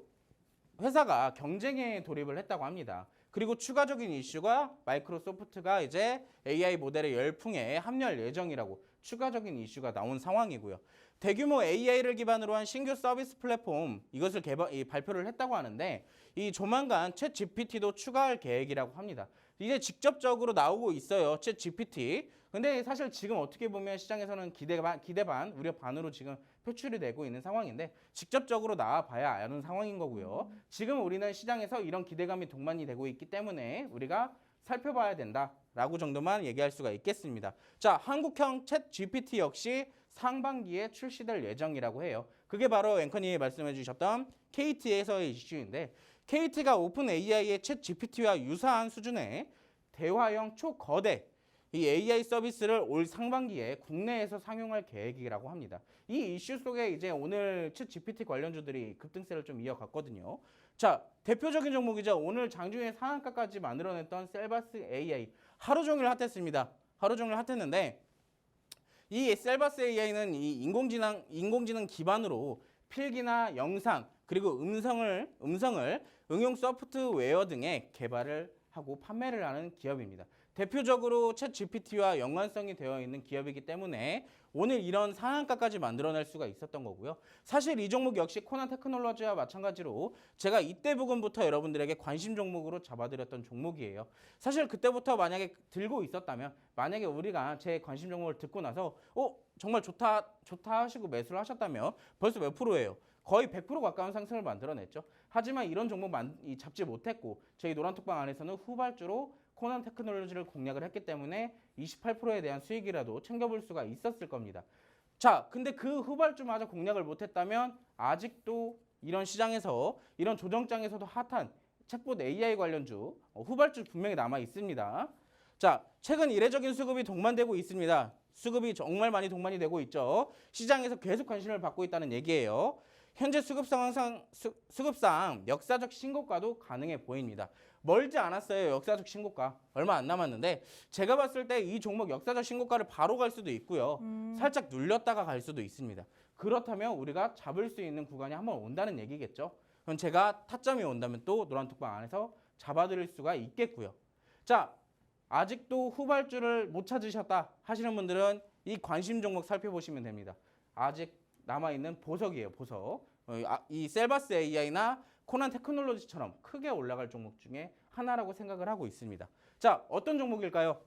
회사가 경쟁에 돌입을 했다고 합니다. 그리고 추가적인 이슈가 마이크로소프트가 이제 AI 모델의 열풍에 합류할 예정이라고 추가적인 이슈가 나온 상황이고요. 대규모 AI를 기반으로 한 신규 서비스 플랫폼 이것을 발표를 했다고 하는데 이 조만간 챗 GPT도 추가할 계획이라고 합니다. 이제 직접적으로 나오고 있어요. 챗 GPT. 근데 사실 지금 어떻게 보면 시장에서는 기대 반, 우려 반으로 지금 표출이 되고 있는 상황인데 직접적으로 나와봐야 아는 상황인 거고요. 지금 우리는 시장에서 이런 기대감이 동반이 되고 있기 때문에 우리가 살펴봐야 된다라고 정도만 얘기할 수가 있겠습니다. 자, 한국형 챗 GPT 역시 상반기에 출시될 예정이라고 해요. 그게 바로 앵커님이 말씀해 주셨던 KT에서의 이슈인데 KT가 오픈 AI의 챗 GPT와 유사한 수준의 대화형 초거대 이 AI 서비스를 올 상반기에 국내에서 상용할 계획이라고 합니다. 이 이슈 속에 이제 오늘 챗 GPT 관련주들이 급등세를 좀 이어갔거든요. 자, 대표적인 종목이죠. 오늘 장중에 상한가까지 만들어냈던 셀바스 AI 하루 종일 핫했습니다. 하루 종일 핫했는데 이 셀바스 AI는 이 인공지능 기반으로 필기나 영상 그리고 음성을 응용 소프트웨어 등의 개발을 하고 판매를 하는 기업입니다. 대표적으로 챗 GPT와 연관성이 되어 있는 기업이기 때문에 오늘 이런 상한가까지 만들어낼 수가 있었던 거고요. 사실 이 종목 역시 코난 테크놀로지와 마찬가지로 제가 이때 부근부터 여러분들에게 관심 종목으로 잡아드렸던 종목이에요. 사실 그때부터 만약에 들고 있었다면, 만약에 우리가 제 관심 종목을 듣고 나서 정말 좋다 하시고 매수를 하셨다면 벌써 몇 프로예요? 거의 100% 가까운 상승을 만들어냈죠. 하지만 이런 종목 잡지 못했고 저희 노란톡방 안에서는 후발주로 코난 테크놀로지를 공략을 했기 때문에 28%에 대한 수익이라도 챙겨볼 수가 있었을 겁니다. 자, 근데 그 후발주마저 공략을 못했다면 아직도 이런 시장에서, 이런 조정장에서도 핫한 챗봇 AI 관련주 후발주 분명히 남아 있습니다. 자, 최근 이례적인 수급이 동반되고 있습니다. 수급이 정말 많이 동반이 되고 있죠. 시장에서 계속 관심을 받고 있다는 얘기예요. 현재 수급상 역사적 신고가도 가능해 보입니다. 멀지 않았어요. 역사적 신고가. 얼마 안 남았는데 제가 봤을 때 이 종목 역사적 신고가를 바로 갈 수도 있고요. 살짝 눌렸다가 갈 수도 있습니다. 그렇다면 우리가 잡을 수 있는 구간이 한번 온다는 얘기겠죠. 그럼 제가 타점이 온다면 또 노란톡방 안에서 잡아드릴 수가 있겠고요. 자, 아직도 후발주를 못 찾으셨다 하시는 분들은 이 관심 종목 살펴보시면 됩니다. 아직 남아있는 보석이에요. 보석. 이 셀바스 AI나 코난 테크놀로지처럼 크게 올라갈 종목 중에 하나라고 생각을 하고 있습니다. 자, 어떤 종목일까요?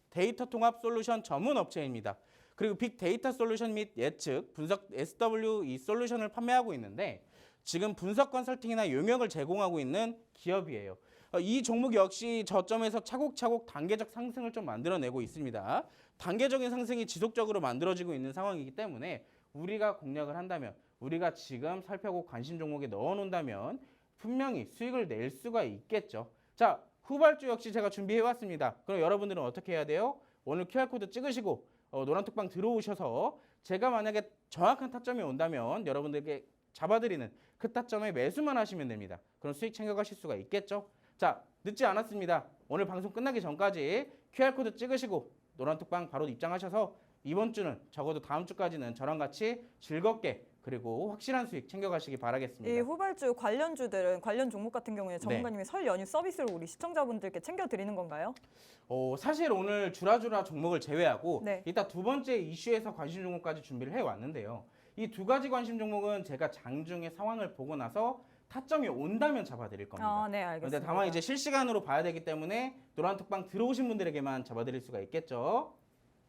데이터 통합 솔루션 전문 업체입니다. 그리고 빅데이터 솔루션 및 예측, 분석 SW 이 솔루션을 판매하고 있는데 지금 분석 컨설팅이나 용역을 제공하고 있는 기업이에요. 이 종목 역시 저점에서 차곡차곡 단계적 상승을 좀 만들어내고 있습니다. 단계적인 상승이 지속적으로 만들어지고 있는 상황이기 때문에 우리가 공략을 한다면, 우리가 지금 살펴보고 관심 종목에 넣어놓는다면 분명히 수익을 낼 수가 있겠죠. 자, 후발주 역시 제가 준비해왔습니다. 그럼 여러분들은 어떻게 해야 돼요? 오늘 QR코드 찍으시고 노란톡방 들어오셔서 제가 만약에 정확한 타점이 온다면 여러분들께 잡아드리는 그 타점에 매수만 하시면 됩니다. 그럼 수익 챙겨가실 수가 있겠죠? 자, 늦지 않았습니다. 오늘 방송 끝나기 전까지 QR코드 찍으시고 노란톡방 바로 입장하셔서 이번 주는 적어도 다음 주까지는 저랑 같이 즐겁게 그리고 확실한 수익 챙겨가시기 바라겠습니다. 이 후발주 관련주들은, 관련 종목 같은 경우에 전문가님이 설 연휴 서비스를 우리 시청자분들께 챙겨드리는 건가요? 사실 오늘 주라주라 종목을 제외하고 네. 이따 두 번째 이슈에서 관심 종목까지 준비를 해왔는데요. 이 두 가지 관심 종목은 제가 장중에 상황을 보고 나서 타점이 온다면 잡아드릴 겁니다. 네, 알겠습니다. 그런데 다만 이제 실시간으로 봐야 되기 때문에 노란톡방 들어오신 분들에게만 잡아드릴 수가 있겠죠.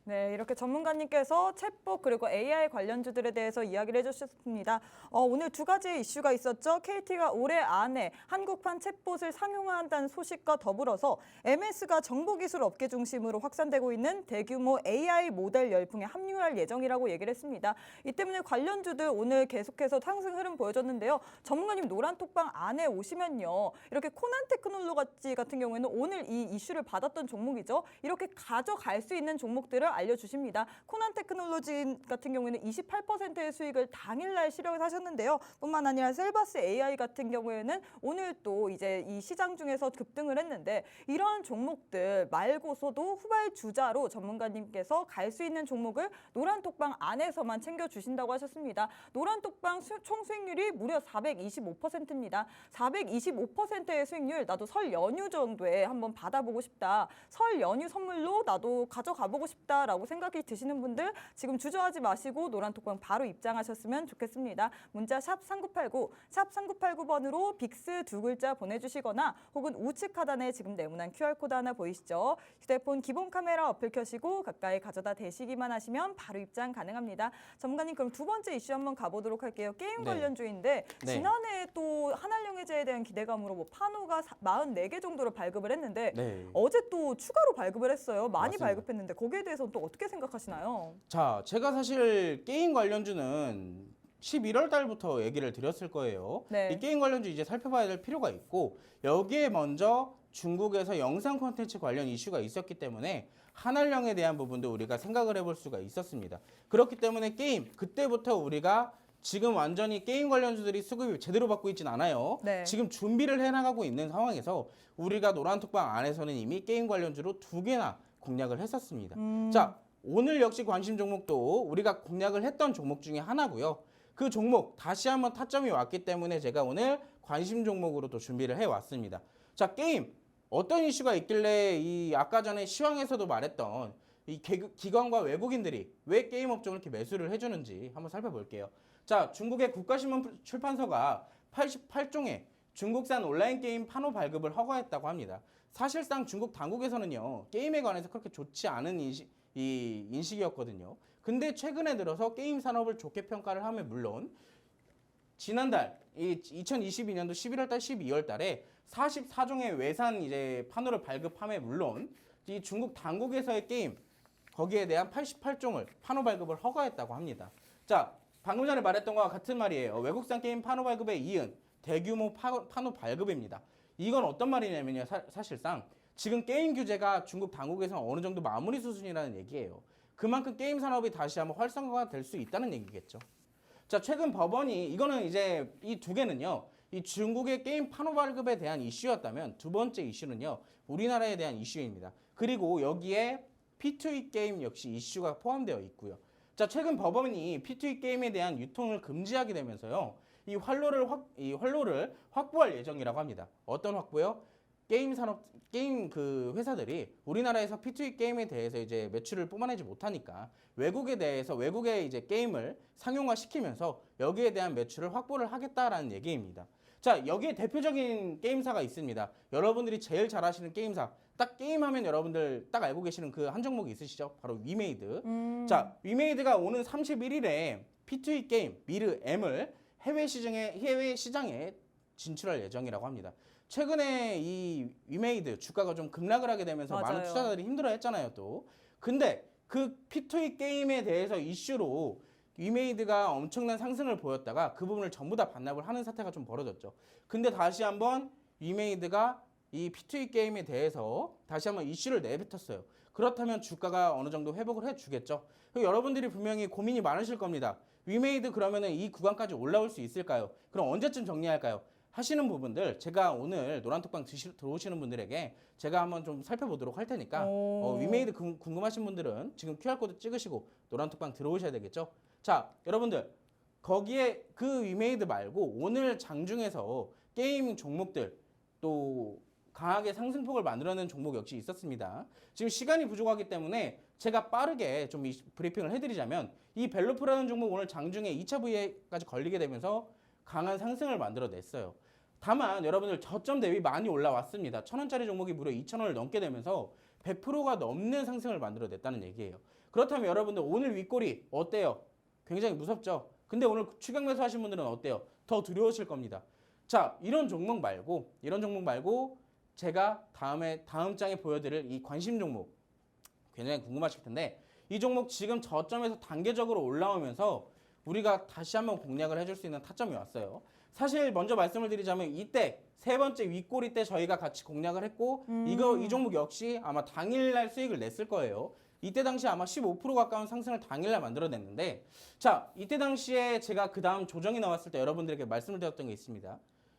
네, 이렇게 전문가님께서 챗봇 그리고 AI 관련주들에 대해서 이야기를 해주셨습니다. 오늘 두 가지 이슈가 있었죠. KT가 올해 안에 한국판 챗봇을 상용화한다는 소식과 더불어서 MS가 정보기술 업계 중심으로 확산되고 있는 대규모 AI 모델 열풍에 합류할 예정이라고 얘기를 했습니다. 이 때문에 관련주들 오늘 계속해서 상승 흐름 보여줬는데요. 전문가님 노란톡방 안에 오시면요. 이렇게 코난 테크놀로지 같은 경우에는 오늘 이 이슈를 받았던 종목이죠. 이렇게 가져갈 수 있는 종목들을 알려주십니다. 코난 테크놀로지 같은 경우에는 28%의 수익을 당일날 실현을 하셨는데요. 뿐만 아니라 셀바스 AI 같은 경우에는 오늘 또 이제 이 시장 중에서 급등을 했는데 이러한 종목들 말고서도 후발주자로 전문가님께서 갈 수 있는 종목을 노란톡방 안에서만 챙겨주신다고 하셨습니다. 노란톡방 총 수익률이 무려 425%입니다. 425%의 수익률 나도 설 연휴 정도에 한번 받아보고 싶다. 설 연휴 선물로 나도 가져가보고 싶다. 라고 생각이 드시는 분들 지금 주저하지 마시고 노란톡방 바로 입장하셨으면 좋겠습니다. 문자 샵 3989, 샵 3989번으로 빅스 두 글자 보내주시거나 혹은 우측 하단에 지금 네모난 QR코드 하나 보이시죠? 휴대폰 기본 카메라 어플 켜시고 가까이 가져다 대시기만 하시면 바로 입장 가능합니다. 전문가님 그럼 두 번째 이슈 한번 가보도록 할게요. 게임 관련주인데 지난해 또 한알영해제에 대한 기대감으로 뭐 판호가 44개 정도로 발급을 했는데 어제 또 추가로 발급을 했어요. 많이 맞습니다. 발급했는데 거기에 대해서는 또 어떻게 생각하시나요? 자, 제가 사실 게임 관련주는 11월 달부터 얘기를 드렸을 거예요. 네. 이 게임 관련주 이제 살펴봐야 될 필요가 있고 여기에 먼저 중국에서 영상 콘텐츠 관련 이슈가 있었기 때문에 한알령에 대한 부분도 우리가 생각을 해볼 수가 있었습니다. 그렇기 때문에 게임, 그때부터 우리가 지금 완전히 게임 관련주들이 수급이 제대로 받고 있진 않아요. 네. 지금 준비를 해나가고 있는 상황에서 우리가 노란톡방 안에서는 이미 게임 관련주로 두 개나 공략을 했었습니다. 자, 오늘 역시 관심 종목도 우리가 공략을 했던 종목 중에 하나고요. 그 종목 다시 한번 타점이 왔기 때문에 제가 오늘 관심 종목으로 또 준비를 해왔습니다. 자, 게임 어떤 이슈가 있길래 이 아까 전에 시황에서도 말했던 이 기관과 외국인들이 왜 게임 업종을 이렇게 매수를 해주는지 한번 살펴볼게요. 자, 중국의 국가신문 출판사가 88종의 중국산 온라인 게임 판호 발급을 허가했다고 합니다. 사실상 중국 당국에서는요, 게임에 관해서 그렇게 좋지 않은 인식이었거든요. 근데 최근에 들어서 게임 산업을 좋게 평가를 하면 물론 지난달 이 2022년도 11월달, 12월달에 44종의 외산 이제 판호를 발급함에 물론 이 중국 당국에서의 게임 거기에 대한 88종을 판호 발급을 허가했다고 합니다. 자, 방금 전에 말했던 것과 같은 말이에요. 외국산 게임 판호 발급에 이은 대규모 판호 발급입니다. 이건 어떤 말이냐면요. 사실상 지금 게임 규제가 중국 당국에서 어느 정도 마무리 수준이라는 얘기예요. 그만큼 게임 산업이 다시 한번 활성화가 될 수 있다는 얘기겠죠. 자, 최근 법원이 이거는 이제 이 두 개는요. 이 중국의 게임 판호 발급에 대한 이슈였다면 두 번째 이슈는요. 우리나라에 대한 이슈입니다. 그리고 여기에 P2E 게임 역시 이슈가 포함되어 있고요. 자, 최근 법원이 P2E 게임에 대한 유통을 금지하게 되면서요. 이 활로를 확보할 예정이라고 합니다. 어떤 확보요? 게임 그 회사들이 우리나라에서 P2E 게임에 대해서 이제 매출을 뿜어내지 못하니까 외국에 이제 게임을 상용화 시키면서 여기에 대한 매출을 확보를 하겠다라는 얘기입니다. 자, 여기에 대표적인 게임사가 있습니다. 여러분들이 제일 잘 아시는 게임사. 딱 게임하면 여러분들 딱 알고 계시는 그 한 종목이 있으시죠? 바로 위메이드. 자, 위메이드가 오는 31일에 P2E 게임 미르 M을 해외 시장에 진출할 예정이라고 합니다. 최근에 이 위메이드 주가가 좀 급락을 하게 되면서 맞아요. 많은 투자자들이 힘들어했잖아요, 또. 근데 그 P2E 게임에 대해서 이슈로 위메이드가 엄청난 상승을 보였다가 그 부분을 전부 다 반납을 하는 사태가 좀 벌어졌죠. 근데 다시 한번 위메이드가 이 P2E 게임에 대해서 다시 한번 이슈를 내뱉었어요. 그렇다면 주가가 어느 정도 회복을 해주겠죠. 여러분들이 분명히 고민이 많으실 겁니다. 위메이드 그러면은 이 구간까지 올라올 수 있을까요? 그럼 언제쯤 정리할까요? 하시는 부분들 제가 오늘 노란톡방 들어오시는 분들에게 제가 한번 좀 살펴보도록 할 테니까 위메이드 궁금하신 분들은 지금 QR코드 찍으시고 노란톡방 들어오셔야 되겠죠? 자, 여러분들 거기에 그 위메이드 말고 오늘 장중에서 게임 종목들 또 강하게 상승폭을 만들어내는 종목 역시 있었습니다. 지금 시간이 부족하기 때문에 제가 빠르게 좀 브리핑을 해드리자면 이 벨로프라는 종목 오늘 장중에 2차 V까지 걸리게 되면서 강한 상승을 만들어냈어요. 다만 여러분들 저점 대비 많이 올라왔습니다. 1,000원짜리 종목이 무려 2,000원을 넘게 되면서 100%가 넘는 상승을 만들어냈다는 얘기예요. 그렇다면 여러분들 오늘 윗꼬리 어때요? 굉장히 무섭죠? 근데 오늘 추격 매수 하신 분들은 어때요? 더 두려우실 겁니다. 자, 이런 종목 말고 제가 다음 장에 보여드릴 이 관심 종목 굉장히 궁금하실 텐데 이 종목 지금 저점에서 단계적으로 올라오면서 우리가 다시 한번 공략을 해줄 수 있는 타점이 왔어요. 사실 먼저 말씀을 드리자면 이때 세 번째 윗꼬리 때 저희가 같이 공략을 했고 이 종목 역시 아마 당일날 수익을 냈을 거예요. 이때 당시 아마 15% 가까운 상승을 당일날 만들어냈는데 자, 이때 당시에 제가 그 다음 조정이 나왔을 때 여러분들에게 말씀을 드렸던 게 있습니다.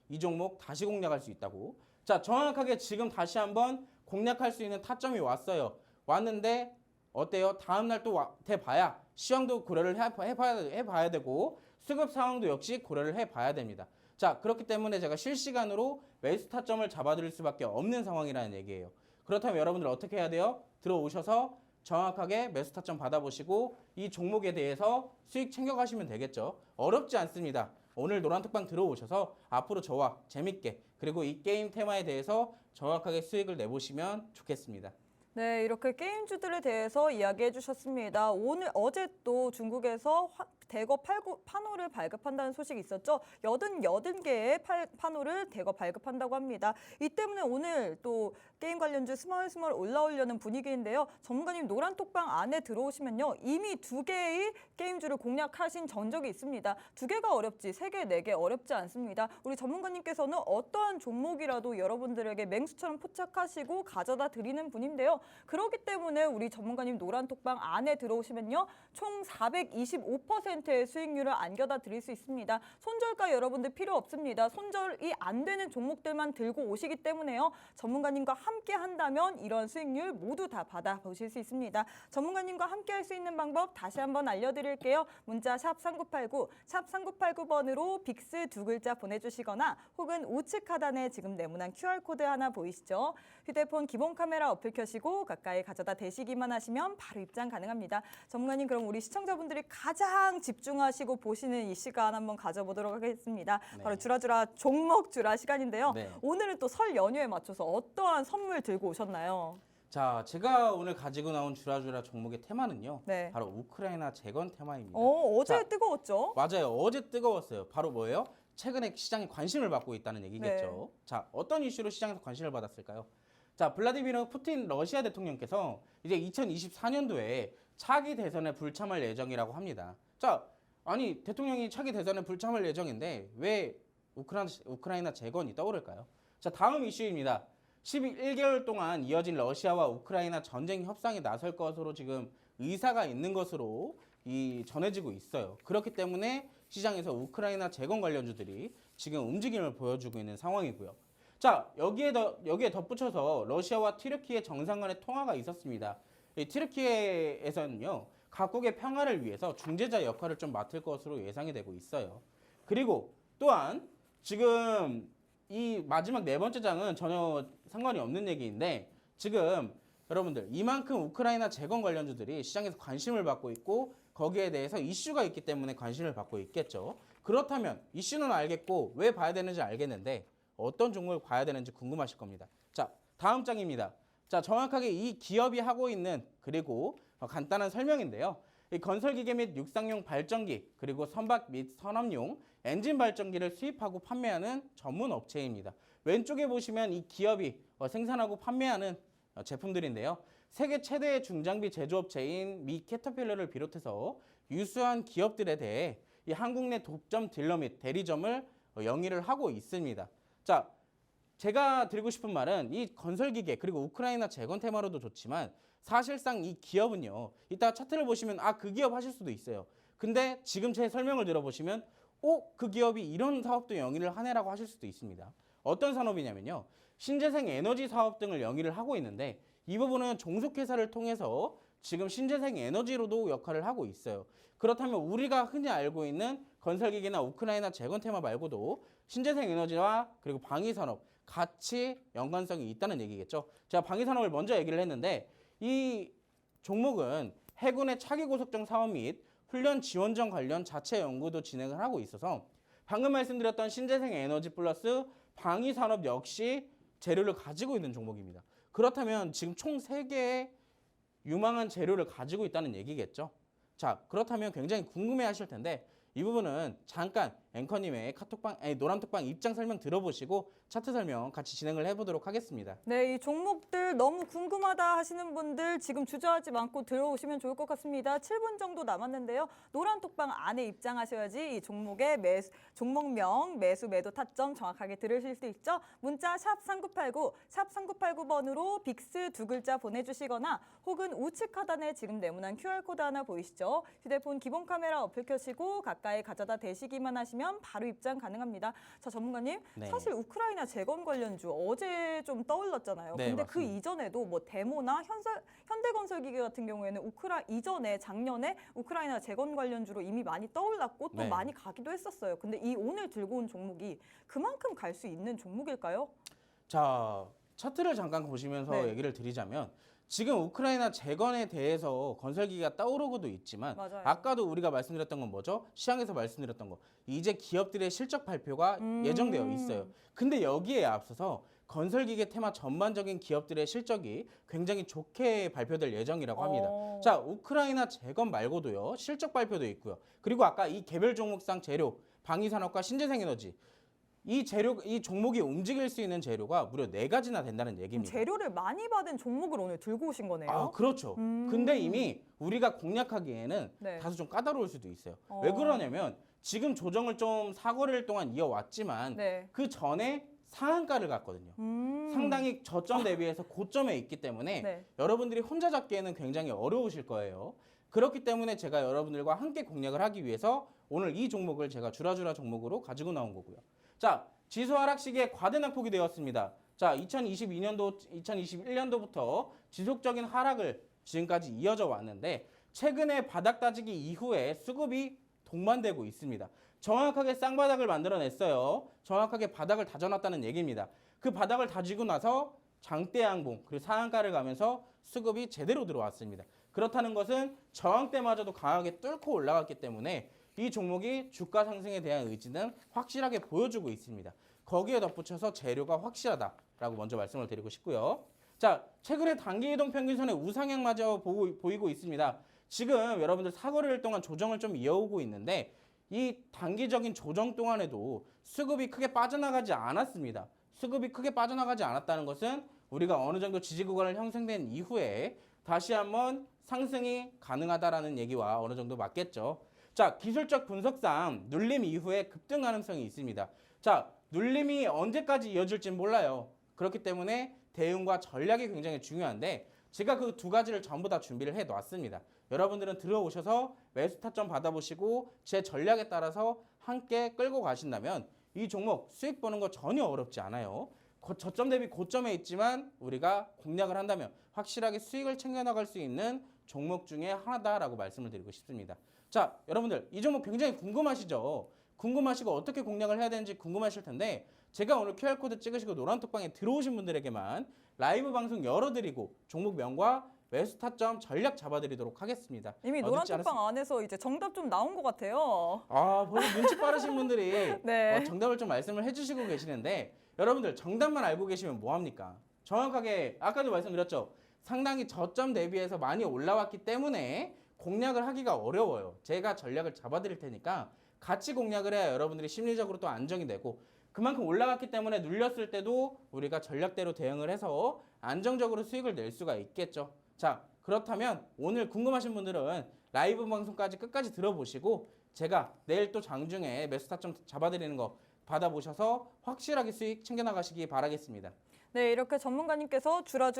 이 종목 다시 공략할 수 있다고. 자, 정확하게 지금 다시 한번 공략할 수 있는 타점이 왔어요. 왔는데 어때요? 다음날 또 돼봐야 시황도 고려를 해봐야 되고 수급 상황도 역시 고려를 해봐야 됩니다. 자, 그렇기 때문에 제가 실시간으로 매수 타점을 잡아드릴 수밖에 없는 상황이라는 얘기예요. 그렇다면 여러분들 어떻게 해야 돼요? 들어오셔서 정확하게 매수 타점 받아보시고 이 종목에 대해서 수익 챙겨가시면 되겠죠. 어렵지 않습니다. 오늘 노란톡방 들어오셔서 앞으로 저와 재밌게 그리고 이 게임 테마에 대해서 정확하게 수익을 내보시면 좋겠습니다. 네, 이렇게 게임주들에 대해서 이야기해 주셨습니다. 어제 또 중국에서 대거 판호를 발급한다는 소식이 있었죠. 88개의 판호를 대거 발급한다고 합니다. 이 때문에 오늘 또 게임 관련주 스멀스멀 올라오려는 분위기인데요. 전문가님 노란톡방 안에 들어오시면요. 이미 2개의 게임주를 공략하신 전적이 있습니다. 2개가 어렵지 3개, 4개 어렵지 않습니다. 우리 전문가님께서는 어떠한 종목이라도 여러분들에게 맹수처럼 포착하시고 가져다 드리는 분인데요. 그렇기 때문에 우리 전문가님 노란톡방 안에 들어오시면요. 총 425%의 수익률을 안겨다 드릴 수 있습니다. 손절가 여러분들 필요 없습니다. 손절이 안 되는 종목들만 들고 오시기 때문에요. 전문가님과 함께 한다면 이런 수익률 모두 다 받아보실 수 있습니다. 전문가님과 함께 할 수 있는 방법 다시 한번 알려드릴게요. 문자 샵 3989, 샵 3989번으로 빅스 두 글자 보내주시거나 혹은 우측 하단에 지금 네모난 QR코드 하나 보이시죠? 휴대폰 기본 카메라 어플 켜시고 가까이 가져다 대시기만 하시면 바로 입장 가능합니다. 전문가님, 그럼 우리 시청자분들이 가장 집중하시고 보시는 이 시간 한번 가져보도록 하겠습니다. 네. 바로 주라주라 종목 주라 시간인데요. 네. 오늘은 또 설 연휴에 맞춰서 어떠한 선물 들고 오셨나요? 자, 제가 오늘 가지고 나온 주라주라 종목의 테마는요. 네. 바로 우크라이나 재건 테마입니다. 어제 자, 뜨거웠죠? 맞아요. 어제 뜨거웠어요. 바로 뭐예요? 최근에 시장에 관심을 받고 있다는 얘기겠죠. 네. 자, 어떤 이슈로 시장에서 관심을 받았을까요? 자, 블라디미르 푸틴 러시아 대통령께서 이제 2024년도에 차기 대선에 불참할 예정이라고 합니다. 자, 아니 대통령이 차기 대선에 불참할 예정인데 왜 우크라이나 재건이 떠오를까요? 자, 다음 이슈입니다. 11개월 동안 이어진 러시아와 우크라이나 전쟁 협상에 나설 것으로 지금 의사가 있는 것으로 전해지고 있어요. 그렇기 때문에 시장에서 우크라이나 재건 관련주들이 지금 움직임을 보여주고 있는 상황이고요. 자, 여기에 덧붙여서 러시아와 튀르키예 정상 간의 통화가 있었습니다. 이 튀르키예에서는요, 각국의 평화를 위해서 중재자 역할을 좀 맡을 것으로 예상이 되고 있어요. 그리고 또한 지금 이 마지막 네 번째 장은 전혀 상관이 없는 얘기인데 지금 여러분들 이만큼 우크라이나 재건 관련주들이 시장에서 관심을 받고 있고 거기에 대해서 이슈가 있기 때문에 관심을 받고 있겠죠. 그렇다면 이슈는 알겠고 왜 봐야 되는지 알겠는데 어떤 종목을 봐야 되는지 궁금하실 겁니다. 자, 다음 장입니다. 자, 정확하게 이 기업이 하고 있는 그리고 간단한 설명인데요. 이 건설기계 및 육상용 발전기 그리고 선박 및 선암용 엔진 발전기를 수입하고 판매하는 전문 업체입니다. 왼쪽에 보시면 이 기업이 생산하고 판매하는 제품들인데요. 세계 최대의 중장비 제조업체인 미 캐터필러를 비롯해서 유수한 기업들에 대해 이 한국 내 독점 딜러 및 대리점을 영위를 하고 있습니다. 자, 제가 드리고 싶은 말은 이 건설기계 그리고 우크라이나 재건 테마로도 좋지만 사실상 이 기업은요. 이따 차트를 보시면 그 기업 하실 수도 있어요. 근데 지금 제 설명을 들어보시면 그 기업이 이런 사업도 영위를 하네라고 하실 수도 있습니다. 어떤 산업이냐면요. 신재생 에너지 사업 등을 영위를 하고 있는데 이 부분은 종속회사를 통해서 지금 신재생 에너지로도 역할을 하고 있어요. 그렇다면 우리가 흔히 알고 있는 건설기계나 우크라이나 재건 테마 말고도 신재생 에너지와 그리고 방위산업 같이 연관성이 있다는 얘기겠죠. 제가 방위산업을 먼저 얘기를 했는데 이 종목은 해군의 차기 고속정 사업 및 훈련 지원정 관련 자체 연구도 진행을 하고 있어서 방금 말씀드렸던 신재생 에너지 플러스 방위산업 역시 재료를 가지고 있는 종목입니다. 그렇다면 지금 총 3개의 유망한 재료를 가지고 있다는 얘기겠죠. 자, 그렇다면 굉장히 궁금해 하실 텐데 이 부분은 잠깐 앵커님의 노란톡방 입장 설명 들어보시고 차트 설명 같이 진행을 해보도록 하겠습니다. 네, 이 종목들 너무 궁금하다 하시는 분들 지금 주저하지 않고 들어오시면 좋을 것 같습니다. 7분 정도 남았는데요. 노란톡방 안에 입장하셔야지 이 종목의 종목명, 매수, 매도 타점 정확하게 들으실 수 있죠. 문자 샵 3989, 샵 3989번으로 빅스 두 글자 보내주시거나 혹은 우측 하단에 지금 네모난 QR코드 하나 보이시죠. 휴대폰 기본 카메라 어플 켜시고 가까이 가져다 대시기만 하시면 바로 입장 가능합니다. 자, 전문가님, 네. 사실 우크라이나 재건 관련주 어제 좀 떠올랐잖아요. 네, 근데 맞습니다. 그 이전에도 뭐 데모나 현대건설기계 같은 경우에는 이전에 작년에 우크라이나 재건 관련주로 이미 많이 떠올랐고 또 네. 많이 가기도 했었어요. 근데 이 오늘 들고 온 종목이 그만큼 갈 수 있는 종목일까요? 자, 차트를 잠깐 보시면서 네. 얘기를 드리자면 지금 우크라이나 재건에 대해서 건설기가 떠오르고도 있지만 맞아요. 아까도 우리가 말씀드렸던 건 뭐죠? 시장에서 말씀드렸던 거. 이제 기업들의 실적 발표가 예정되어 있어요. 근데 여기에 앞서서 건설기계 테마 전반적인 기업들의 실적이 굉장히 좋게 발표될 예정이라고 합니다. 자, 우크라이나 재건 말고도요. 실적 발표도 있고요. 그리고 아까 이 개별 종목상 재료, 방위산업과 신재생에너지 이 종목이 움직일 수 있는 재료가 무려 4가지나 된다는 얘기입니다. 재료를 많이 받은 종목을 오늘 들고 오신 거네요. 그렇죠. 근데 이미 우리가 공략하기에는 네. 다소 좀 까다로울 수도 있어요. 왜 그러냐면 지금 조정을 좀 4거래일 동안 이어왔지만 네. 그 전에 상한가를 갔거든요. 상당히 저점 대비해서 고점에 있기 때문에 네. 여러분들이 혼자 잡기에는 굉장히 어려우실 거예요. 그렇기 때문에 제가 여러분들과 함께 공략을 하기 위해서 오늘 이 종목을 제가 주라주라 종목으로 가지고 나온 거고요. 자, 지수 하락 시기에 과대 낙폭이 되었습니다. 자, 2021년도부터 지속적인 하락을 지금까지 이어져 왔는데 최근에 바닥 다지기 이후에 수급이 동반되고 있습니다. 정확하게 쌍바닥을 만들어냈어요. 정확하게 바닥을 다져놨다는 얘기입니다. 그 바닥을 다지고 나서 장대 양봉 그리고 상한가를 가면서 수급이 제대로 들어왔습니다. 그렇다는 것은 저항 때마저도 강하게 뚫고 올라갔기 때문에 이 종목이 주가 상승에 대한 의지는 확실하게 보여주고 있습니다. 거기에 덧붙여서 재료가 확실하다라고 먼저 말씀을 드리고 싶고요. 자, 최근에 단기 이동 평균선의 우상향마저 보이고 있습니다. 지금 여러분들 사거리일 동안 조정을 좀 이어오고 있는데 이 단기적인 조정 동안에도 수급이 크게 빠져나가지 않았습니다. 수급이 크게 빠져나가지 않았다는 것은 우리가 어느 정도 지지 구간을 형성된 이후에 다시 한번 상승이 가능하다라는 얘기와 어느 정도 맞겠죠. 자, 기술적 분석상 눌림 이후에 급등 가능성이 있습니다. 자, 눌림이 언제까지 이어질지 몰라요. 그렇기 때문에 대응과 전략이 굉장히 중요한데 제가 그 두 가지를 전부 다 준비를 해 놨습니다. 여러분들은 들어오셔서 매수 타점 받아보시고 제 전략에 따라서 함께 끌고 가신다면 이 종목 수익 보는 거 전혀 어렵지 않아요. 저점 대비 고점에 있지만 우리가 공략을 한다면 확실하게 수익을 챙겨나갈 수 있는 종목 중에 하나다라고 말씀을 드리고 싶습니다. 자, 여러분들 이 종목 굉장히 궁금하시죠? 궁금하시고 어떻게 공략을 해야 되는지 궁금하실 텐데 제가 오늘 QR코드 찍으시고 노란톡방에 들어오신 분들에게만 라이브 방송 열어드리고 종목명과 매수 타점 전략 잡아드리도록 하겠습니다. 이미 노란톡방 안에서 이제 정답 좀 나온 것 같아요. 아, 벌써 눈치 빠르신 분들이 네. 정답을 좀 말씀을 해주시고 계시는데 여러분들 정답만 알고 계시면 뭐합니까? 정확하게 아까도 말씀드렸죠. 상당히 저점 대비해서 많이 올라왔기 때문에 공략을 하기가 어려워요. 제가 전략을 잡아드릴 테니까 같이 공략을 해야 여러분들이 심리적으로 또 안정이 되고 그만큼 올라갔기 때문에 눌렸을 때도 우리가 전략대로 대응을 해서 안정적으로 수익을 낼 수가 있겠죠. 자, 그렇다면 오늘 궁금하신 분들은 라이브 방송까지 끝까지 들어보시고 제가 내일 또 장중에 매수 타점 잡아드리는 거 받아보셔서 확실하게 수익 챙겨나가시기 바라겠습니다. 네, 이렇게 전문가님께서 주라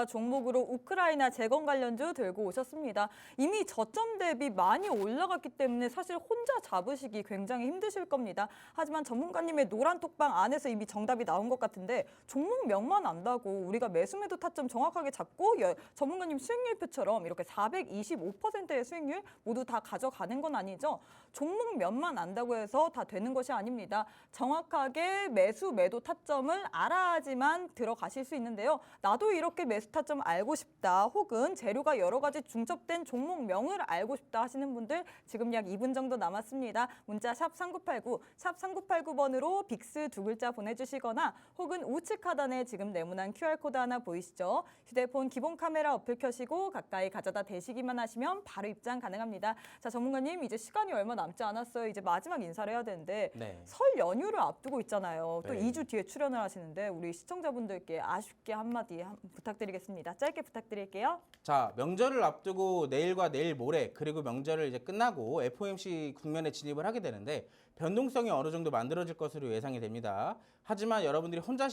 종목으로 우크라이나 재건 관련주 들고 오셨습니다. 이미 저점 대비 많이 올라갔기 때문에 사실 혼자 잡으시기 굉장히 힘드실 겁니다. 하지만 전문가님의 노란톡방 안에서 이미 정답이 나온 것 같은데 종목명만 안다고 우리가 매수매도 타점 정확하게 잡고 전문가님 수익률표처럼 이렇게 425%의 수익률 모두 다 가져가는 건 아니죠. 종목면만 안다고 해서 다 되는 것이 아닙니다. 정확하게 매도 타점을 알아야지만 들어가실 수 있는데요. 나도 이렇게 매수 타점 알고 싶다 혹은 재료가 여러 가지 중첩된 종목명을 알고 싶다 하시는 분들 지금 약 2분 정도 남았습니다. 문자 샵 3989, 샵 3989번으로 빅스 두 글자 보내주시거나 혹은 우측 하단에 지금 네모난 QR코드 하나 보이시죠? 휴대폰 기본 카메라 어플 켜시고 가까이 가져다 대시기만 하시면 바로 입장 가능합니다. 자, 전문가님 이제 시간이 얼마 남지 않았어요. 이제 마지막 인사를 해야 되는데 네. 설 연휴를 앞두고 있잖아요. 또 네. 2주 뒤에 출연을 하시는데 우리 시청자분들께 아쉽게 한마디 부탁드리겠습니다. 짧게 부탁드릴게요. 자, 명절을 앞두고 내일과 내일 모레 그리고 명절을 이제 끝나고 FOMC 국면에 진입을 하게 되는데 변동성이 어느 정도 만들어질 것으로 예상이 됩니다. 하지만 여러분들이 혼자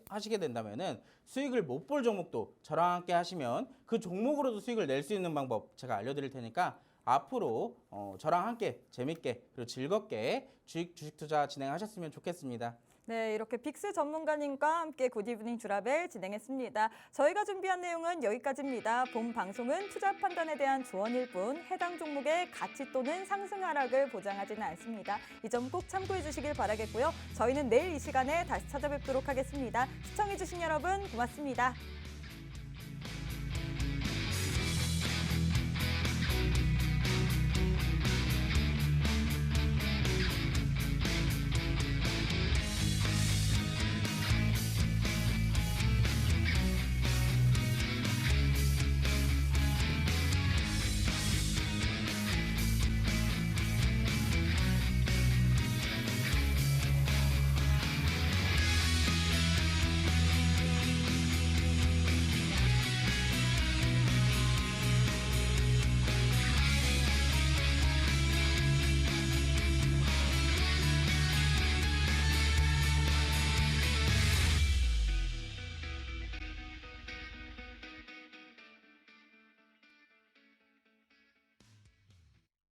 하시게 된다면은 수익을 못 볼 종목도 저랑 함께 하시면 그 종목으로도 수익을 낼 수 있는 방법 제가 알려드릴 테니까 앞으로 저랑 함께 재밌게 그리고 즐겁게 주식 투자 진행하셨으면 좋겠습니다. 네, 이렇게 빅스 전문가님과 함께 굿이브닝 주라벨 진행했습니다. 저희가 준비한 내용은 여기까지입니다. 본 방송은 투자 판단에 대한 조언일 뿐 해당 종목의 가치 또는 상승 하락을 보장하지는 않습니다. 이 점 꼭 참고해 주시길 바라겠고요. 저희는 내일 이 시간에 다시 찾아뵙도록 하겠습니다. 시청해 주신 여러분 고맙습니다.